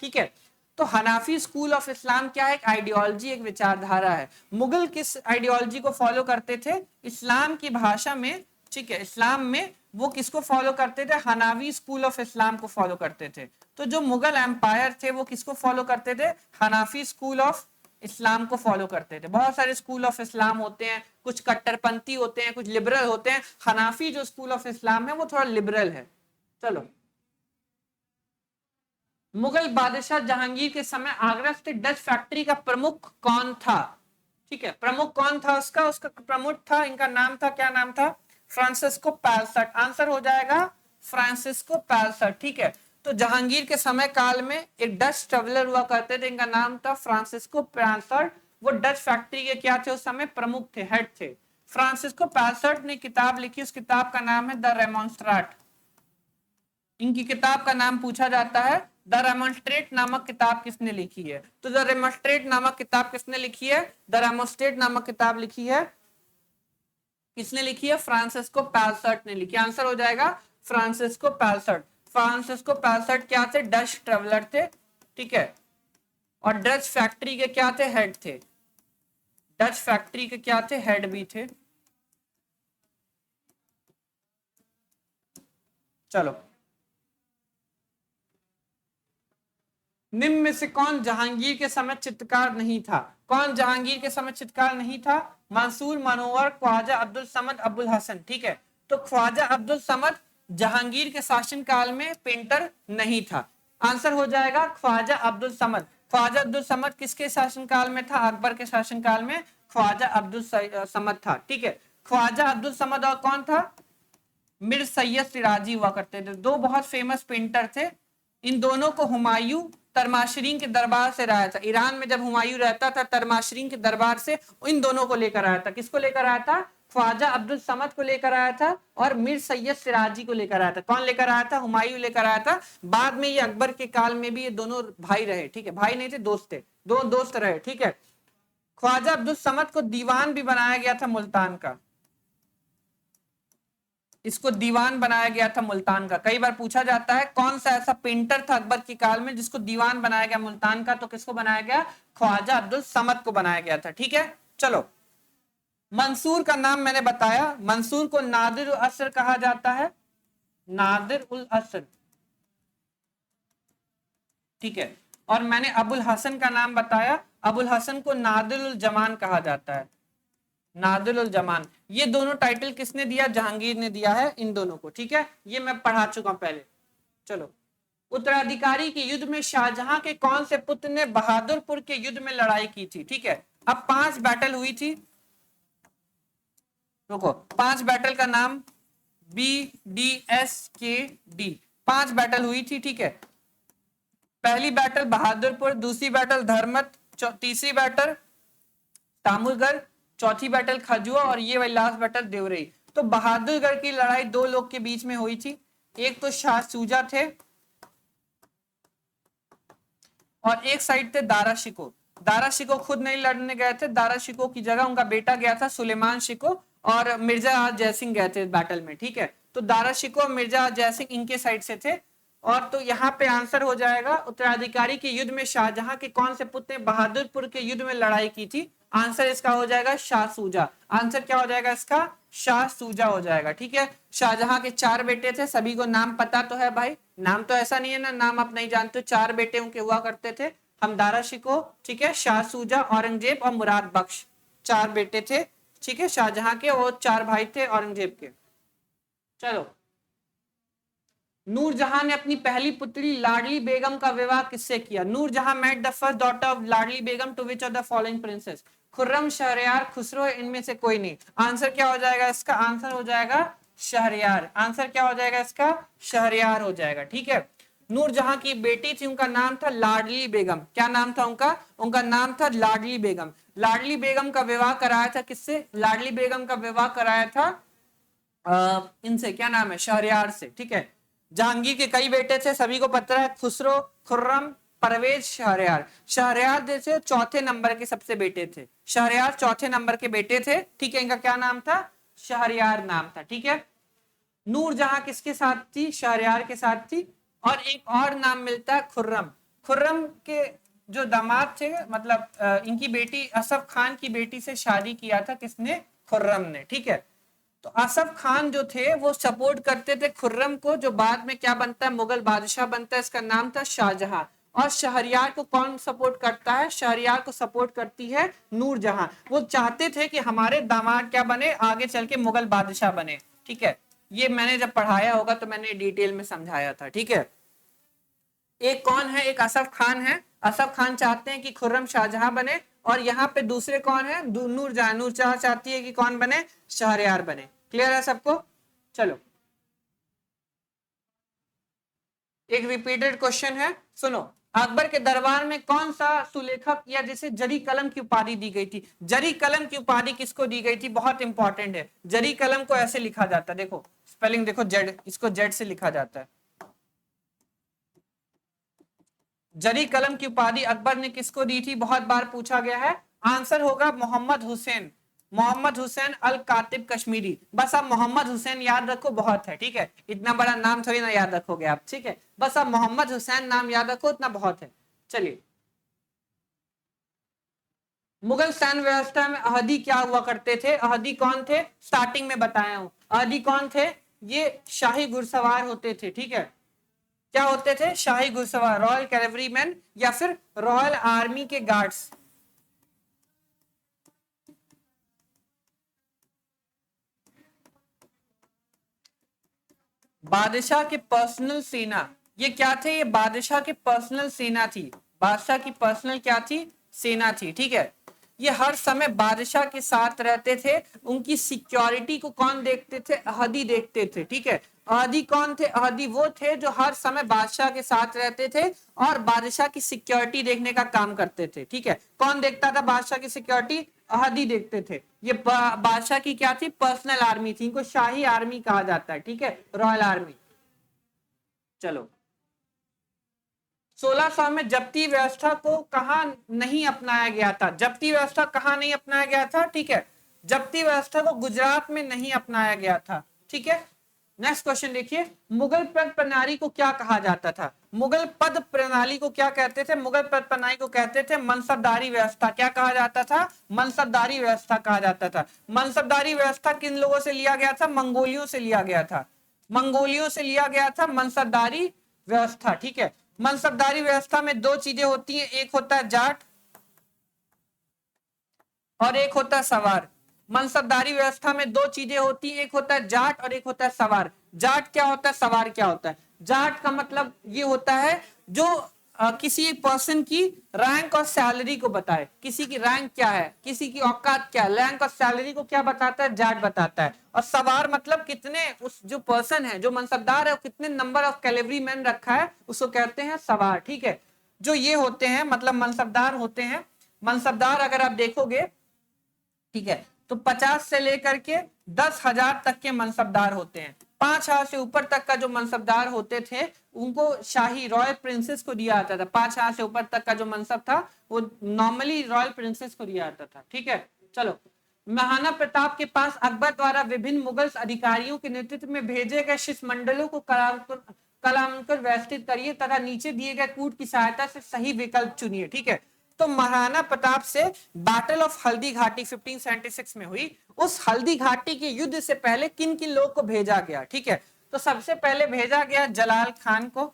ठीक है, तो हनाफी स्कूल ऑफ इस्लाम क्या है, एक आइडियोलॉजी, एक विचारधारा है। मुगल किस आइडियोलॉजी को फॉलो करते थे, इस्लाम की भाषा में, ठीक है, इस्लाम में वो किसको फॉलो करते थे, हनाफी स्कूल ऑफ इस्लाम को फॉलो करते थे। तो जो मुगल एम्पायर थे वो किसको फॉलो करते थे, हनाफी स्कूल ऑफ इस्लाम को फॉलो करते थे। बहुत सारे स्कूल ऑफ इस्लाम होते हैं, कुछ कट्टरपंथी होते हैं, कुछ लिबरल होते हैं। हनाफी जो स्कूल ऑफ इस्लाम है वो थोड़ा लिबरल है। चलो, मुगल बादशाह जहांगीर के समय आगरा स्थित डच फैक्ट्री का प्रमुख कौन था। ठीक है, प्रमुख कौन था उसका, उसका प्रमुख था, इनका नाम था, क्या नाम था, फ्रांसिस्को पैलसट। आंसर हो जाएगा फ्रांसिस्को पैलसट। ठीक है, तो जहांगीर के समय काल में एक डच ट्रेवलर हुआ करते थे, इनका नाम था फ्रांसिस्को पैलसट। वो डच फैक्ट्री के क्या थे, उस समय प्रमुख थे, हेड थे। फ्रांसिस्को पैलसट ने किताब लिखी, उस किताब का नाम है द रेमोन्स्ट्रेट। इनकी किताब का नाम पूछा जाता है, द रेमोन्स्ट्रेट नामक किताब किसने लिखी है। तो द रेमोन्स्ट्रेट नामक किताब किसने लिखी है, द रेमोन्स्ट्रेट नामक किताब लिखी है, किसने लिखी है, फ्रांसिस्को पैलसट ने लिखी। आंसर हो जाएगा फ्रांसिस्को पैलसट। फ्रांसिस्को पैलसट क्या थे, डच ट्रेवलर थे। ठीक है, और डच फैक्ट्री के क्या थे, हेड थे। डच फैक्ट्री के क्या थे, हेड भी थे। चलो, निम्न में से कौन जहांगीर के समय चित्रकार नहीं था। कौन जहांगीर के समय चित्रकार नहीं था, मंसूर मनोवर, ख्वाजा अब्दुल समद, अब्दुल हसन। ठीक है, तो ख्वाजा अब्दुल समद जहांगीर के शासनकाल में पेंटर नहीं था। आंसर हो जाएगा ख्वाजा अब्दुल समद। ख्वाजा अब्दुल समद किसके शासनकाल में था, अकबर के शासनकाल में ख्वाजा अब्दुल समद था। ठीक है, ख्वाजा अब्दुल समद और कौन था, मीर सैयद सिराजी हुआ करते थे, दो बहुत फेमस पेंटर थे। इन दोनों को हुमायूं तरमाशरीन के दरबार से लाया था। ईरान में जब हुमायूं रहता था, तरमाशरीन के दरबार से इन दोनों को लेकर आया था। किसको लेकर आया था? ख्वाजा अब्दुल समद को लेकर आया था और मीर सैयद सिराजी को लेकर आया था। कौन लेकर आया था? हुमायूं लेकर आया था। बाद में ये अकबर के काल में भी ये दोनों भाई रहे, ठीक है, भाई नहीं थे, दोस्त थे, दो दोस्त रहे, ठीक है। ख्वाजा अब्दुल समद को दीवान भी बनाया गया था मुल्तान का, इसको दीवान बनाया गया था मुल्तान का। कई बार पूछा जाता है कौन सा ऐसा पेंटर था अकबर के काल में जिसको दीवान बनाया गया मुल्तान का, तो किसको बनाया गया? ख्वाजा अब्दुल समद को बनाया गया था, ठीक है। चलो, मंसूर का नाम मैंने बताया, मंसूर को नादिर उल असर कहा जाता है, नादिर उल असर, ठीक है। और मैंने अबुल हसन का नाम बताया, अबुल हसन को नादिर उल जमान कहा जाता है, नादिर उल जमान। ये दोनों टाइटल किसने दिया? जहांगीर ने दिया है इन दोनों को, ठीक है, ये मैं पढ़ा चुका हूं पहले। चलो, उत्तराधिकारी के युद्ध में शाहजहां के कौन से पुत्र ने बहादुरपुर के युद्ध में लड़ाई की थी? ठीक है, अब 5 बैटल हुई थी, रुको, 5 बैटल का नाम BDSKD, 5 बैटल हुई थी, ठीक है। पहली बैटल बहादुरपुर, दूसरी बैटल धर्मत, तीसरी बैटल तामुलगढ़, चौथी बैटल खजुआ और ये वाली लास्ट बैटल देवरई। तो बहादुरगढ़ की लड़ाई दो लोग के बीच में हुई थी, एक तो शाह सूजा थे और एक साइड थे दारा शिको। दारा शिको खुद नहीं लड़ने गए थे, दारा शिको की जगह उनका बेटा गया था सुलेमान शिको, और मिर्जा आज जयसिंह गए थे बैटल में, ठीक है। तो दारा शिको और मिर्जा आज जयसिंह इनके साइड से थे। और तो यहाँ पे आंसर हो जाएगा, उत्तराधिकारी के युद्ध में शाहजहां के कौन से पुत्र ने बहादुरपुर के युद्ध में लड़ाई की थी? आंसर इसका हो जाएगा शाह सूजा। आंसर क्या हो जाएगा इसका? शाह सूजा हो जाएगा, ठीक है। शाहजहां के 4 बेटे थे, सभी को नाम पता तो है भाई, नाम तो ऐसा नहीं है ना नाम आप नहीं जानते। 4 बेटे उनके हुआ करते थे, हमदारा शिको, ठीक है, शाह सूजा, औरंगजेब और मुराद बख्श, 4 बेटे थे, ठीक है, शाहजहां के, और 4 भाई थे औरंगजेब के। चलो, नूरजहां ने अपनी पहली पुत्री लाडली बेगम का विवाह किससे किया? Noorjahan met the first daughter of Ladli Begum to which of the following princes? Khurram, Shahryar, Khusro, इनमें से कोई नहीं। आंसर क्या हो जाएगा इसका? आंसर हो जाएगा शहरयार। आंसर क्या हो जाएगा इसका? शहरयार हो जाएगा, ठीक है। नूरजहां की बेटी थी, उनका नाम था लाडली बेगम। क्या नाम था उनका? उनका नाम था लाडली बेगम। लाडली बेगम का विवाह कराया था किससे? लाडली बेगम का विवाह कराया था इनसे, क्या नाम है, शहरयार से, ठीक है। जहांगीर के कई बेटे थे, सभी को पता है, खुसरो, खुर्रम, परवेज, शहरयार। शहरयार जैसे चौथे नंबर के सबसे बेटे थे, शहरयार चौथे नंबर के बेटे थे, ठीक है। इनका क्या नाम था? शहरयार नाम था, ठीक है। नूरजहां किसके साथ थी? शहरयार के साथ थी। और एक और नाम मिलता है खुर्रम। खुर्रम के जो दामाद थे, मतलब इनकी बेटी असफ खान की बेटी से शादी किया था किसने? खुर्रम ने, ठीक है। तो असफ खान जो थे वो सपोर्ट करते थे खुर्रम को, जो बाद में क्या बनता है? मुगल बादशाह बनता है, इसका नाम था शाहजहां। और शहरयार को कौन सपोर्ट करता है? शहरयार को सपोर्ट करती है नूरजहां। वो चाहते थे कि हमारे दामाद क्या बने, आगे चल के मुगल बादशाह बने, ठीक है। ये मैंने जब पढ़ाया होगा तो मैंने डिटेल में समझाया था, ठीक है। एक कौन है? एक असफ खान है। असफ खान चाहते हैं कि खुर्रम शाहजहां बने, और यहाँ पे दूसरे कौन है? नूरजहां। नूरजहां चाहती है कि कौन बने? शहरयार बने। क्लियर है सबको? चलो, एक रिपीटेड क्वेश्चन है, सुनो। अकबर के दरबार में कौन सा सुलेखक या जिसे जरी कलम की उपाधि दी गई थी? जरी कलम की उपाधि किसको दी गई थी? बहुत इंपॉर्टेंट है। जरी कलम को ऐसे लिखा जाता है, देखो स्पेलिंग देखो, जेड, इसको जेड से लिखा जाता है। जरी कलम की उपाधि अकबर ने किसको दी थी? बहुत बार पूछा गया है। आंसर होगा मोहम्मद हुसैन, मोहम्मद हुसैन अल कातिब कश्मीरी। बस आप मोहम्मद हुसैन याद रखो, बहुत है, ठीक है। इतना बड़ा नाम थोड़ी ना याद रखोगे आप, ठीक है। बस आप मोहम्मद हुसैन नाम याद रखो, इतना बहुत है। चलिए, मुगल सैन्य व्यवस्था में अहदी क्या हुआ करते थे? अहदी कौन थे? स्टार्टिंग में बताया हूं। अहदी कौन थे? ये शाही घुड़सवार होते थे, ठीक है। क्या होते थे? शाही घुड़सवार, रॉयल कैवलरी मैन या फिर रॉयल आर्मी के गार्ड्स। बादशाह के पर्सनल सेना, ये क्या थे? ये बादशाह के पर्सनल सेना थी। बादशाह की पर्सनल क्या थी? सेना थी, ठीक है। ये हर समय बादशाह के साथ रहते थे। उनकी सिक्योरिटी को कौन देखते थे? अहदी देखते थे, ठीक है। अहदी कौन थे? अहदी वो थे जो हर समय बादशाह के साथ रहते थे और बादशाह की सिक्योरिटी देखने का काम करते थे, ठीक है। कौन देखता था बादशाह की सिक्योरिटी? अहदी देखते थे। ये बादशाह की क्या थी? पर्सनल आर्मी थी। इनको शाही आर्मी कहा जाता है, ठीक है, रॉयल आर्मी। चलो, 1600 में जब्ती व्यवस्था को कहा नहीं अपनाया गया था? जब्ती व्यवस्था कहाँ नहीं अपनाया गया था? ठीक है, जब्ती व्यवस्था को गुजरात में नहीं अपनाया गया था, ठीक है। नेक्स्ट क्वेश्चन देखिए, मुगल पद प्रणाली को क्या कहा जाता था? मुगल पद प्रणाली को क्या कहते थे? मुगल पद प्रणाली को कहते थे मनसबदारी व्यवस्था। क्या कहा जाता था? मनसबदारी व्यवस्था कहा जाता था। मनसबदारी व्यवस्था किन लोगों से लिया गया था? मंगोलियों से लिया गया था। मंगोलियों से लिया गया था मनसबदारी व्यवस्था, ठीक है। मनसबदारी व्यवस्था में दो चीजें होती हैं, एक होता है जाट और एक होता है सवार। मनसबदारी व्यवस्था में दो चीजें होती हैं, एक होता है जाट और एक होता है सवार। जाट क्या होता है? सवार क्या होता है? जाट का मतलब ये होता है जो किसी पर्सन की रैंक और सैलरी को बताए। किसी की रैंक क्या है, किसी की औकात क्या है, रैंक और सैलरी को क्या बताता है? जाट बताता है। और सवार मतलब कितने, उस जो पर्सन है, जो मनसबदार है, कितने नंबर ऑफ कैलेवरी मैन रखा है, उसको कहते हैं सवार, ठीक है। जो ये होते हैं मतलब मनसबदार होते हैं। मनसबदार अगर आप देखोगे, ठीक है, तो 50 से लेकर के 10,000 तक के मनसबदार होते हैं। 5,000 से ऊपर तक का जो मनसबदार होते थे उनको शाही रॉयल प्रिंसेस को दिया जाता था। 5,000 से ऊपर तक का जो मनसब था वो नॉर्मली रॉयल प्रिंसेस को दिया जाता था, ठीक है। चलो, महाराणा प्रताप के पास अकबर द्वारा विभिन्न मुगल अधिकारियों के नेतृत्व में भेजे गए शिष्टमंडलों को कलांकर व्यवस्थित करिए तथा नीचे दिए गए कूट की सहायता से सही विकल्प चुनिए, ठीक है। तो महाराणा प्रताप से बैटल ऑफ हल्दी घाटी 1576 में हुई। उस हल्दी घाटी के युद्ध से पहले किन किन लोग को भेजा गया? ठीक है, तो सबसे पहले भेजा गया जलाल खान को,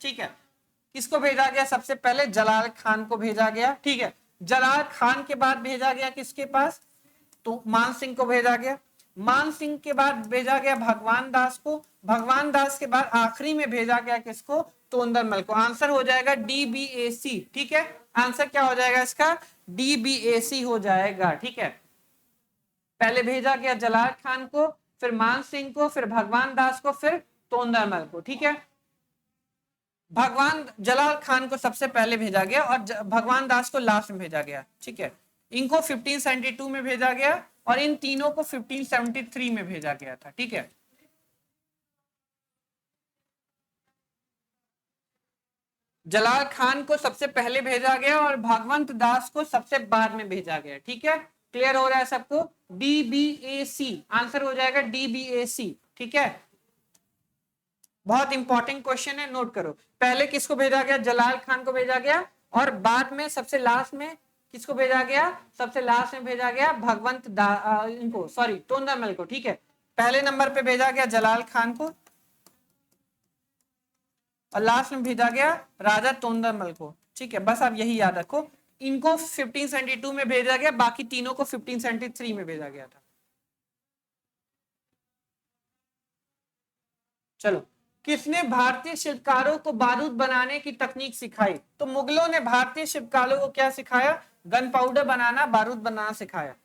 ठीक है। किसको भेजा गया? सबसे पहले जलाल खान को भेजा गया, ठीक है। जलाल खान के बाद भेजा गया किसके पास? तो मान सिंह को भेजा गया। मान सिंह के बाद भेजा गया भगवान दास को। भगवान दास के बाद आखिरी में भेजा गया किसको? तोंदरमल को। आंसर हो जाएगा DBAC, ठीक है। आंसर क्या हो जाएगा इसका? DBAC हो जाएगा, ठीक है। पहले भेजा गया जलाल खान को, फिर मान सिंह को, फिर भगवान दास को, फिर तोंदरमल को, ठीक है। भगवान जलाल खान को सबसे पहले भेजा गया और भगवान दास को लास्ट में भेजा गया, ठीक है। इनको 1572 में भेजा गया और इन तीनों को 1573 में भेजा गया था, ठीक है। जलाल खान को सबसे पहले भेजा गया और भगवंत दास को सबसे बाद में भेजा गया, ठीक है। क्लियर हो रहा है सबको? DBAC आंसर हो जाएगा, DBAC, ठीक है। बहुत इंपॉर्टेंट क्वेश्चन है, नोट करो। पहले किसको भेजा गया? जलाल खान को भेजा गया और बाद में सबसे लास्ट में किसको भेजा गया? सबसे लास्ट में भेजा गया इनको सॉरी तोंदरमल को, ठीक है। पहले नंबर पे भेजा गया जलाल खान को और लास्ट में भेजा गया राजा तोंदरमल को, ठीक है। बस आप यही याद रखो। इनको 1572 में भेजा गया, बाकी तीनों को 1573 में भेजा गया था। चलो, किसने भारतीय शिल्पकारों को बारूद बनाने की तकनीक सिखाई? तो मुगलों ने भारतीय शिल्पकारों को क्या सिखाया? गन पाउडर बनाना, बारूद बनाना सिखाया।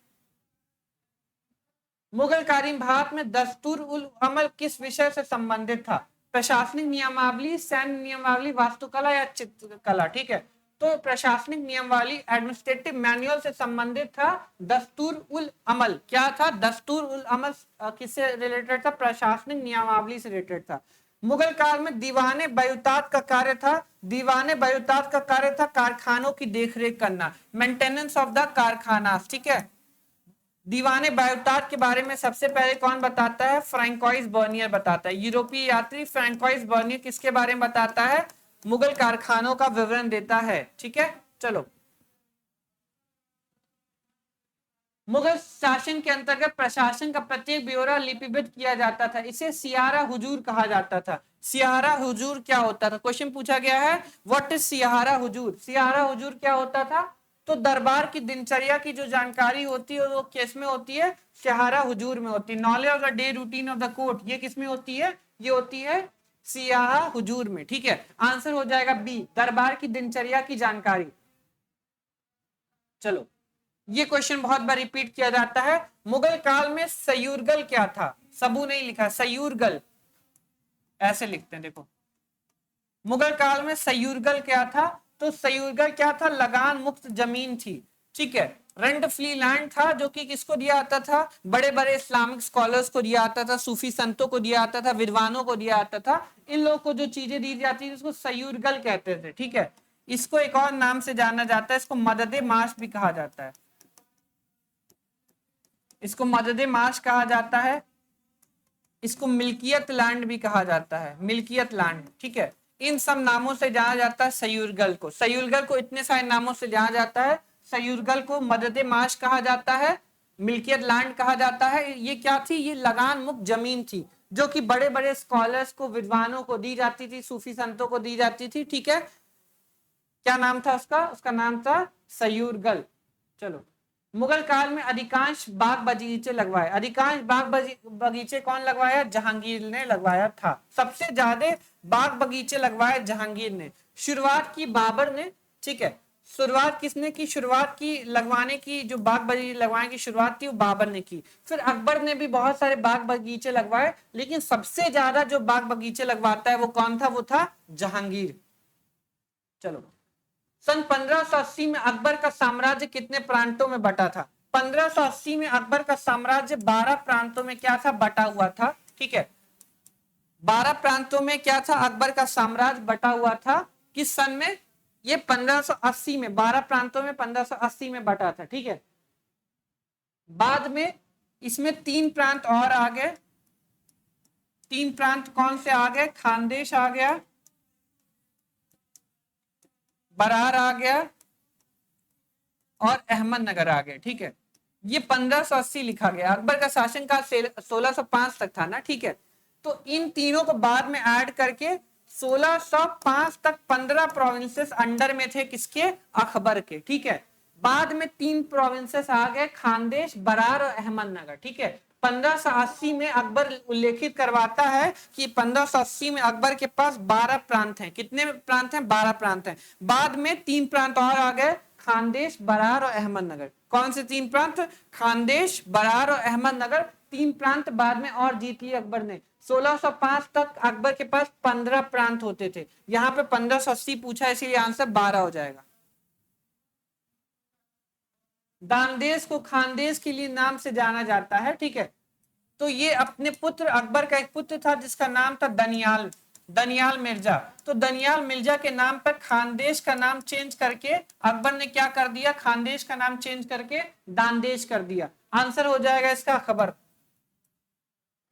मुगल कालीन भारत में दस्तूर उल अमल किस विषय से संबंधित था? प्रशासनिक नियमावली, सैन्य नियमावली, वास्तुकला या चित्रकला, ठीक है। तो प्रशासनिक नियमावली एडमिनिस्ट्रेटिव मैनुअल से संबंधित था। दस्तूर उल अमल क्या था? दस्तूर उल अमल किससे रिलेटेड था? प्रशासनिक नियमावली से रिलेटेड था। मुगल काल में दीवाने बयूतात का कार्य था। दीवाने बयूतात का कार्य था कारखानों की देखरेख करना, मेंटेनेंस ऑफ द कारखाना, ठीक है। दीवाने बायोटाट के बारे में सबसे पहले कौन बताता है? फ्रैंकोइस बर्नियर बताता है। यूरोपीय यात्री फ्रैंकोइस बर्नियर किसके बारे में बताता है? मुगल कारखानों का विवरण देता है, ठीक है। चलो, मुगल शासन के अंतर्गत प्रशासन का प्रत्येक ब्यौरा लिपिबद्ध किया जाता था। इसे सियारा हुजूर कहा जाता था। सियारा हुजूर क्या होता था? क्वेश्चन पूछा गया है, what is Sierra Hazur? Sierra हुजूर क्या होता था? तो दरबार की दिनचर्या की जो जानकारी होती है वो किस में होती है? सियारा हुजूर में होती है। Knowledge of the day routine of the court, ये किस में होती है? ये होती है सियारा हुजूर में, ठीक है। आंसर हो जाएगा B, दरबार की दिनचर्या की जानकारी। चलो, ये क्वेश्चन बहुत बार रिपीट किया जाता है। मुगल काल में सयूरगल क्या था? सबू नहीं लिखा, सयूरगल ऐसे लिखते हैं, देखो मुगल काल में सयूरगल क्या था? तो सयूरगल क्या था? लगान मुक्त जमीन थी, ठीक है। रेंट फ्री लैंड था, जो कि किसको दिया जाता था? बड़े बड़े इस्लामिक स्कॉलर्स को दिया जाता था, सूफी संतों को दिया जाता था, विद्वानों को दिया जाता था। इन लोगों को जो चीजें दी जाती थी उसको सयूरगल कहते थे, ठीक है। इसको एक और नाम से जाना जाता है, इसको मददे माश भी कहा जाता है, इसको मददे माश कहा जाता है, इसको मिल्कियत लैंड भी कहा जाता है, मिल्कियत लैंड, ठीक है। इन सब नामों से जाना जाता है सयूरगल को। सयूरगल को इतने सारे नामों से जाना जाता है। सयूरगल को मददे माश कहा जाता है, मिल्कियत लैंड कहा जाता है। ये क्या थी? ये लगान मुक्त जमीन थी, जो कि बड़े बड़े स्कॉलर्स को, विद्वानों को दी जाती थी, सूफी संतों को दी जाती थी, ठीक है। क्या नाम था उसका? उसका नाम था सयूरगल। चलो, मुगल काल में अधिकांश बाग बगीचे लगवाए। अधिकांश बाग बगीचे कौन लगवाया? जहांगीर ने लगवाया था। सबसे ज्यादा बाग बगीचे लगवाए जहांगीर ने। शुरुआत की बाबर ने, ठीक है। शुरुआत किसने की? शुरुआत की लगवाने की, जो बाग बगीचे लगवाने की शुरुआत थी वो बाबर ने की। फिर अकबर ने भी बहुत सारे बाग बगीचे लगवाए, लेकिन सबसे ज्यादा जो बाग बगीचे लगवाता है वो कौन था? वो था जहांगीर। चलो, सन 1580 में अकबर का साम्राज्य कितने प्रांतों में बटा था? 1580 में अकबर का साम्राज्य 12 प्रांतों में क्या था? बटा हुआ था, ठीक है। 12 प्रांतों में क्या था? अकबर का साम्राज्य बटा हुआ था। किस सन में? ये 1580 में 12 प्रांतों में 1580 में बटा था, ठीक है। बाद में इसमें 3 प्रांत और आ गए। 3 प्रांत कौन से आ गए? खानदेश आ गया, बरार आ गया और अहमदनगर आ गया, ठीक है। ये 1580 लिखा गया। अकबर का शासनकाल 1605 तक था ना, ठीक है। तो इन तीनों को बाद में ऐड करके 1605 तक 15 प्रोविंसेस अंडर में थे, किसके? अकबर के, ठीक है। बाद में 3 प्रोविंसेस आ गए, खानदेश, बरार और अहमदनगर, ठीक है। 1580 में अकबर उल्लेखित करवाता है कि 1580 में अकबर के पास 12 प्रांत हैं। कितने प्रांत हैं? 12 प्रांत हैं। बाद में 3 प्रांत और आ गए, खानदेश, बरार और अहमदनगर। कौन से 3 प्रांत? खानदेश, बरार और अहमदनगर। 3 प्रांत बाद में और जीत लिए अकबर ने। 1605 तक अकबर के पास 15 प्रांत होते थे। यहां पे 1580 पूछा, इसीलिए आंसर 12 हो जाएगा। दानदेश को खानदेश के लिए नाम से जाना जाता है, ठीक है। तो ये अपने पुत्र, अकबर का एक पुत्र था जिसका नाम था दनियाल, दनियाल मिर्जा। तो दनियाल मिर्जा के नाम पर खानदेश का नाम चेंज करके अकबर ने क्या कर दिया? खानदेश का नाम चेंज करके दानदेश कर दिया। आंसर हो जाएगा इसका अकबर।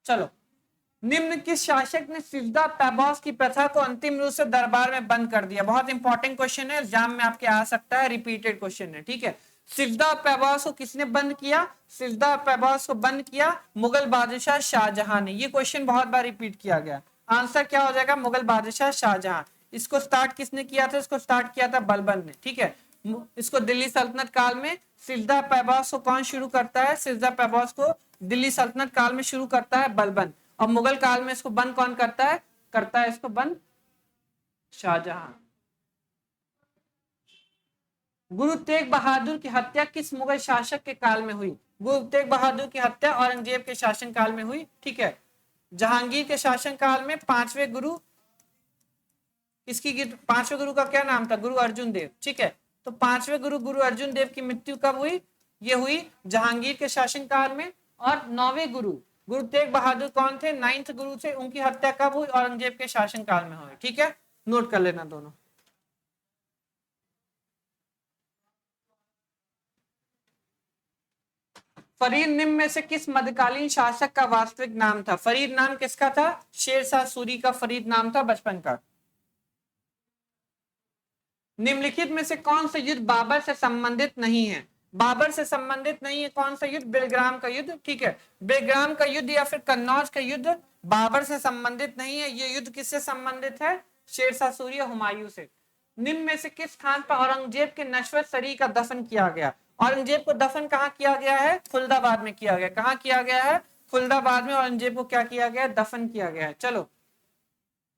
चलो, निम्न किस शासक ने सिजदा पैबॉस की प्रथा को अंतिम रूप से दरबार में बंद कर दिया? बहुत इंपॉर्टेंट क्वेश्चन है, एग्जाम में आपके आ सकता है, रिपीटेड क्वेश्चन है, ठीक है। सिजदा पैबॉस को किसने बंद किया? सिजदा पैबॉस को बंद किया मुगल बादशाह शाहजहां ने। ये क्वेश्चन बहुत बार रिपीट किया गया। आंसर क्या हो जाएगा? मुगल बादशाह शाहजहां। इसको स्टार्ट किसने किया था? इसको स्टार्ट किया था बलबन ने, ठीक है। इसको दिल्ली सल्तनत काल में सिजदा पैबॉस को कौन शुरू करता है? सिजदा पैबॉस को दिल्ली सल्तनत काल में शुरू करता है बलबन। और मुगल काल में इसको बंद कौन करता है? करता है इसको बंद शाहजहां। गुरु तेग बहादुर की हत्या किस मुगल शासक के काल में हुई? गुरु तेग बहादुर की हत्या औरंगजेब के शासन काल में हुई, ठीक है। जहांगीर के शासन काल में 5वें गुरु, इसकी 5वें गुरु का क्या नाम था? गुरु अर्जुन देव, ठीक है। तो 5वें गुरु, गुरु अर्जुन देव की मृत्यु कब हुई? ये हुई जहांगीर के शासन काल में। और 9वें गुरु, गुरु तेग बहादुर कौन थे? 9th गुरु थे, उनकी हत्या कब हुई? औरंगजेब के शासन काल में हुई, ठीक है। नोट कर लेना दोनों। फरीद निम्न में से किस मध्यकालीन शासक का वास्तविक नाम था? फरीद नाम किसका था? शेरशाह सूरी का फरीद नाम था बचपन का। निम्नलिखित में से कौन सा युद्ध बाबर से संबंधित नहीं है? बाबर से संबंधित नहीं है कौन सा युद्ध? बेलग्राम का युद्ध, ठीक है। बेलग्राम का युद्ध या फिर कन्नौज का युद्ध बाबर से संबंधित नहीं है। ये युद्ध किससे संबंधित है? शेरशाह सूरी और हुमायूं से। निम्न में से किस स्थान पर औरंगजेब के नश्वर शरीर का दफन किया गया? औरंगजेब को दफन कहाँ किया गया है? फुल्दाबाद में किया गया। कहाँ किया गया है? फुल्दाबाद में औरंगजेब को क्या किया गया? दफन किया गया है। चलो,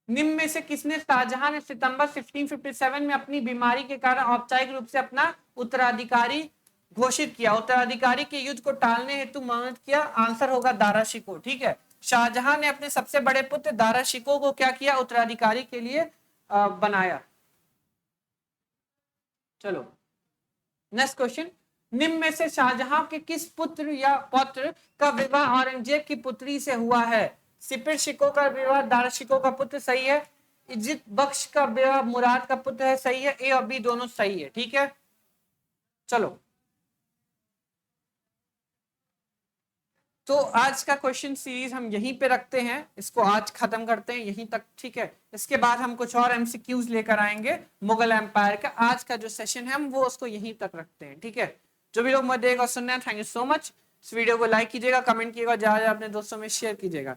निम्न में से किसने, शाहजहां ने सितंबर 1657 में अपनी बीमारी के कारण औपचारिक रूप से अपना उत्तराधिकारी घोषित किया? उत्तराधिकारी के युद्ध को टालने हेतु मनोनीत किया। आंसर होगा दारा शिकोह। ठीक है, शाहजहां ने अपने सबसे बड़े पुत्र दारा शिकोह को क्या किया? उत्तराधिकारी के लिए बनाया। चलो नेक्स्ट क्वेश्चन, निम्न में से शाहजहां के किस पुत्र या पौत्र का विवाह औरंगजेब की पुत्री से हुआ है? सिपिर शिकोह का विवाह दारा शिकोह का पुत्र, सही है। इज्जत बख्श का विवाह मुराद का पुत्र है, सही है। ए और बी दोनों सही है। ठीक है, चलो तो आज का क्वेश्चन सीरीज हम यहीं पे रखते हैं, इसको आज खत्म करते हैं यहीं तक। ठीक है, इसके बाद हम कुछ और एमसीक्यूज लेकर आएंगे मुगल एम्पायर का। आज का जो सेशन है हम वो उसको यहीं तक रखते हैं। ठीक है, जो भी लोग मत देगा सुनना है, थैंक यू सो मच। इस वीडियो को लाइक कीजिएगा, कमेंट कीजिएगा, ज्यादा अपने दोस्तों में शेयर कीजिएगा।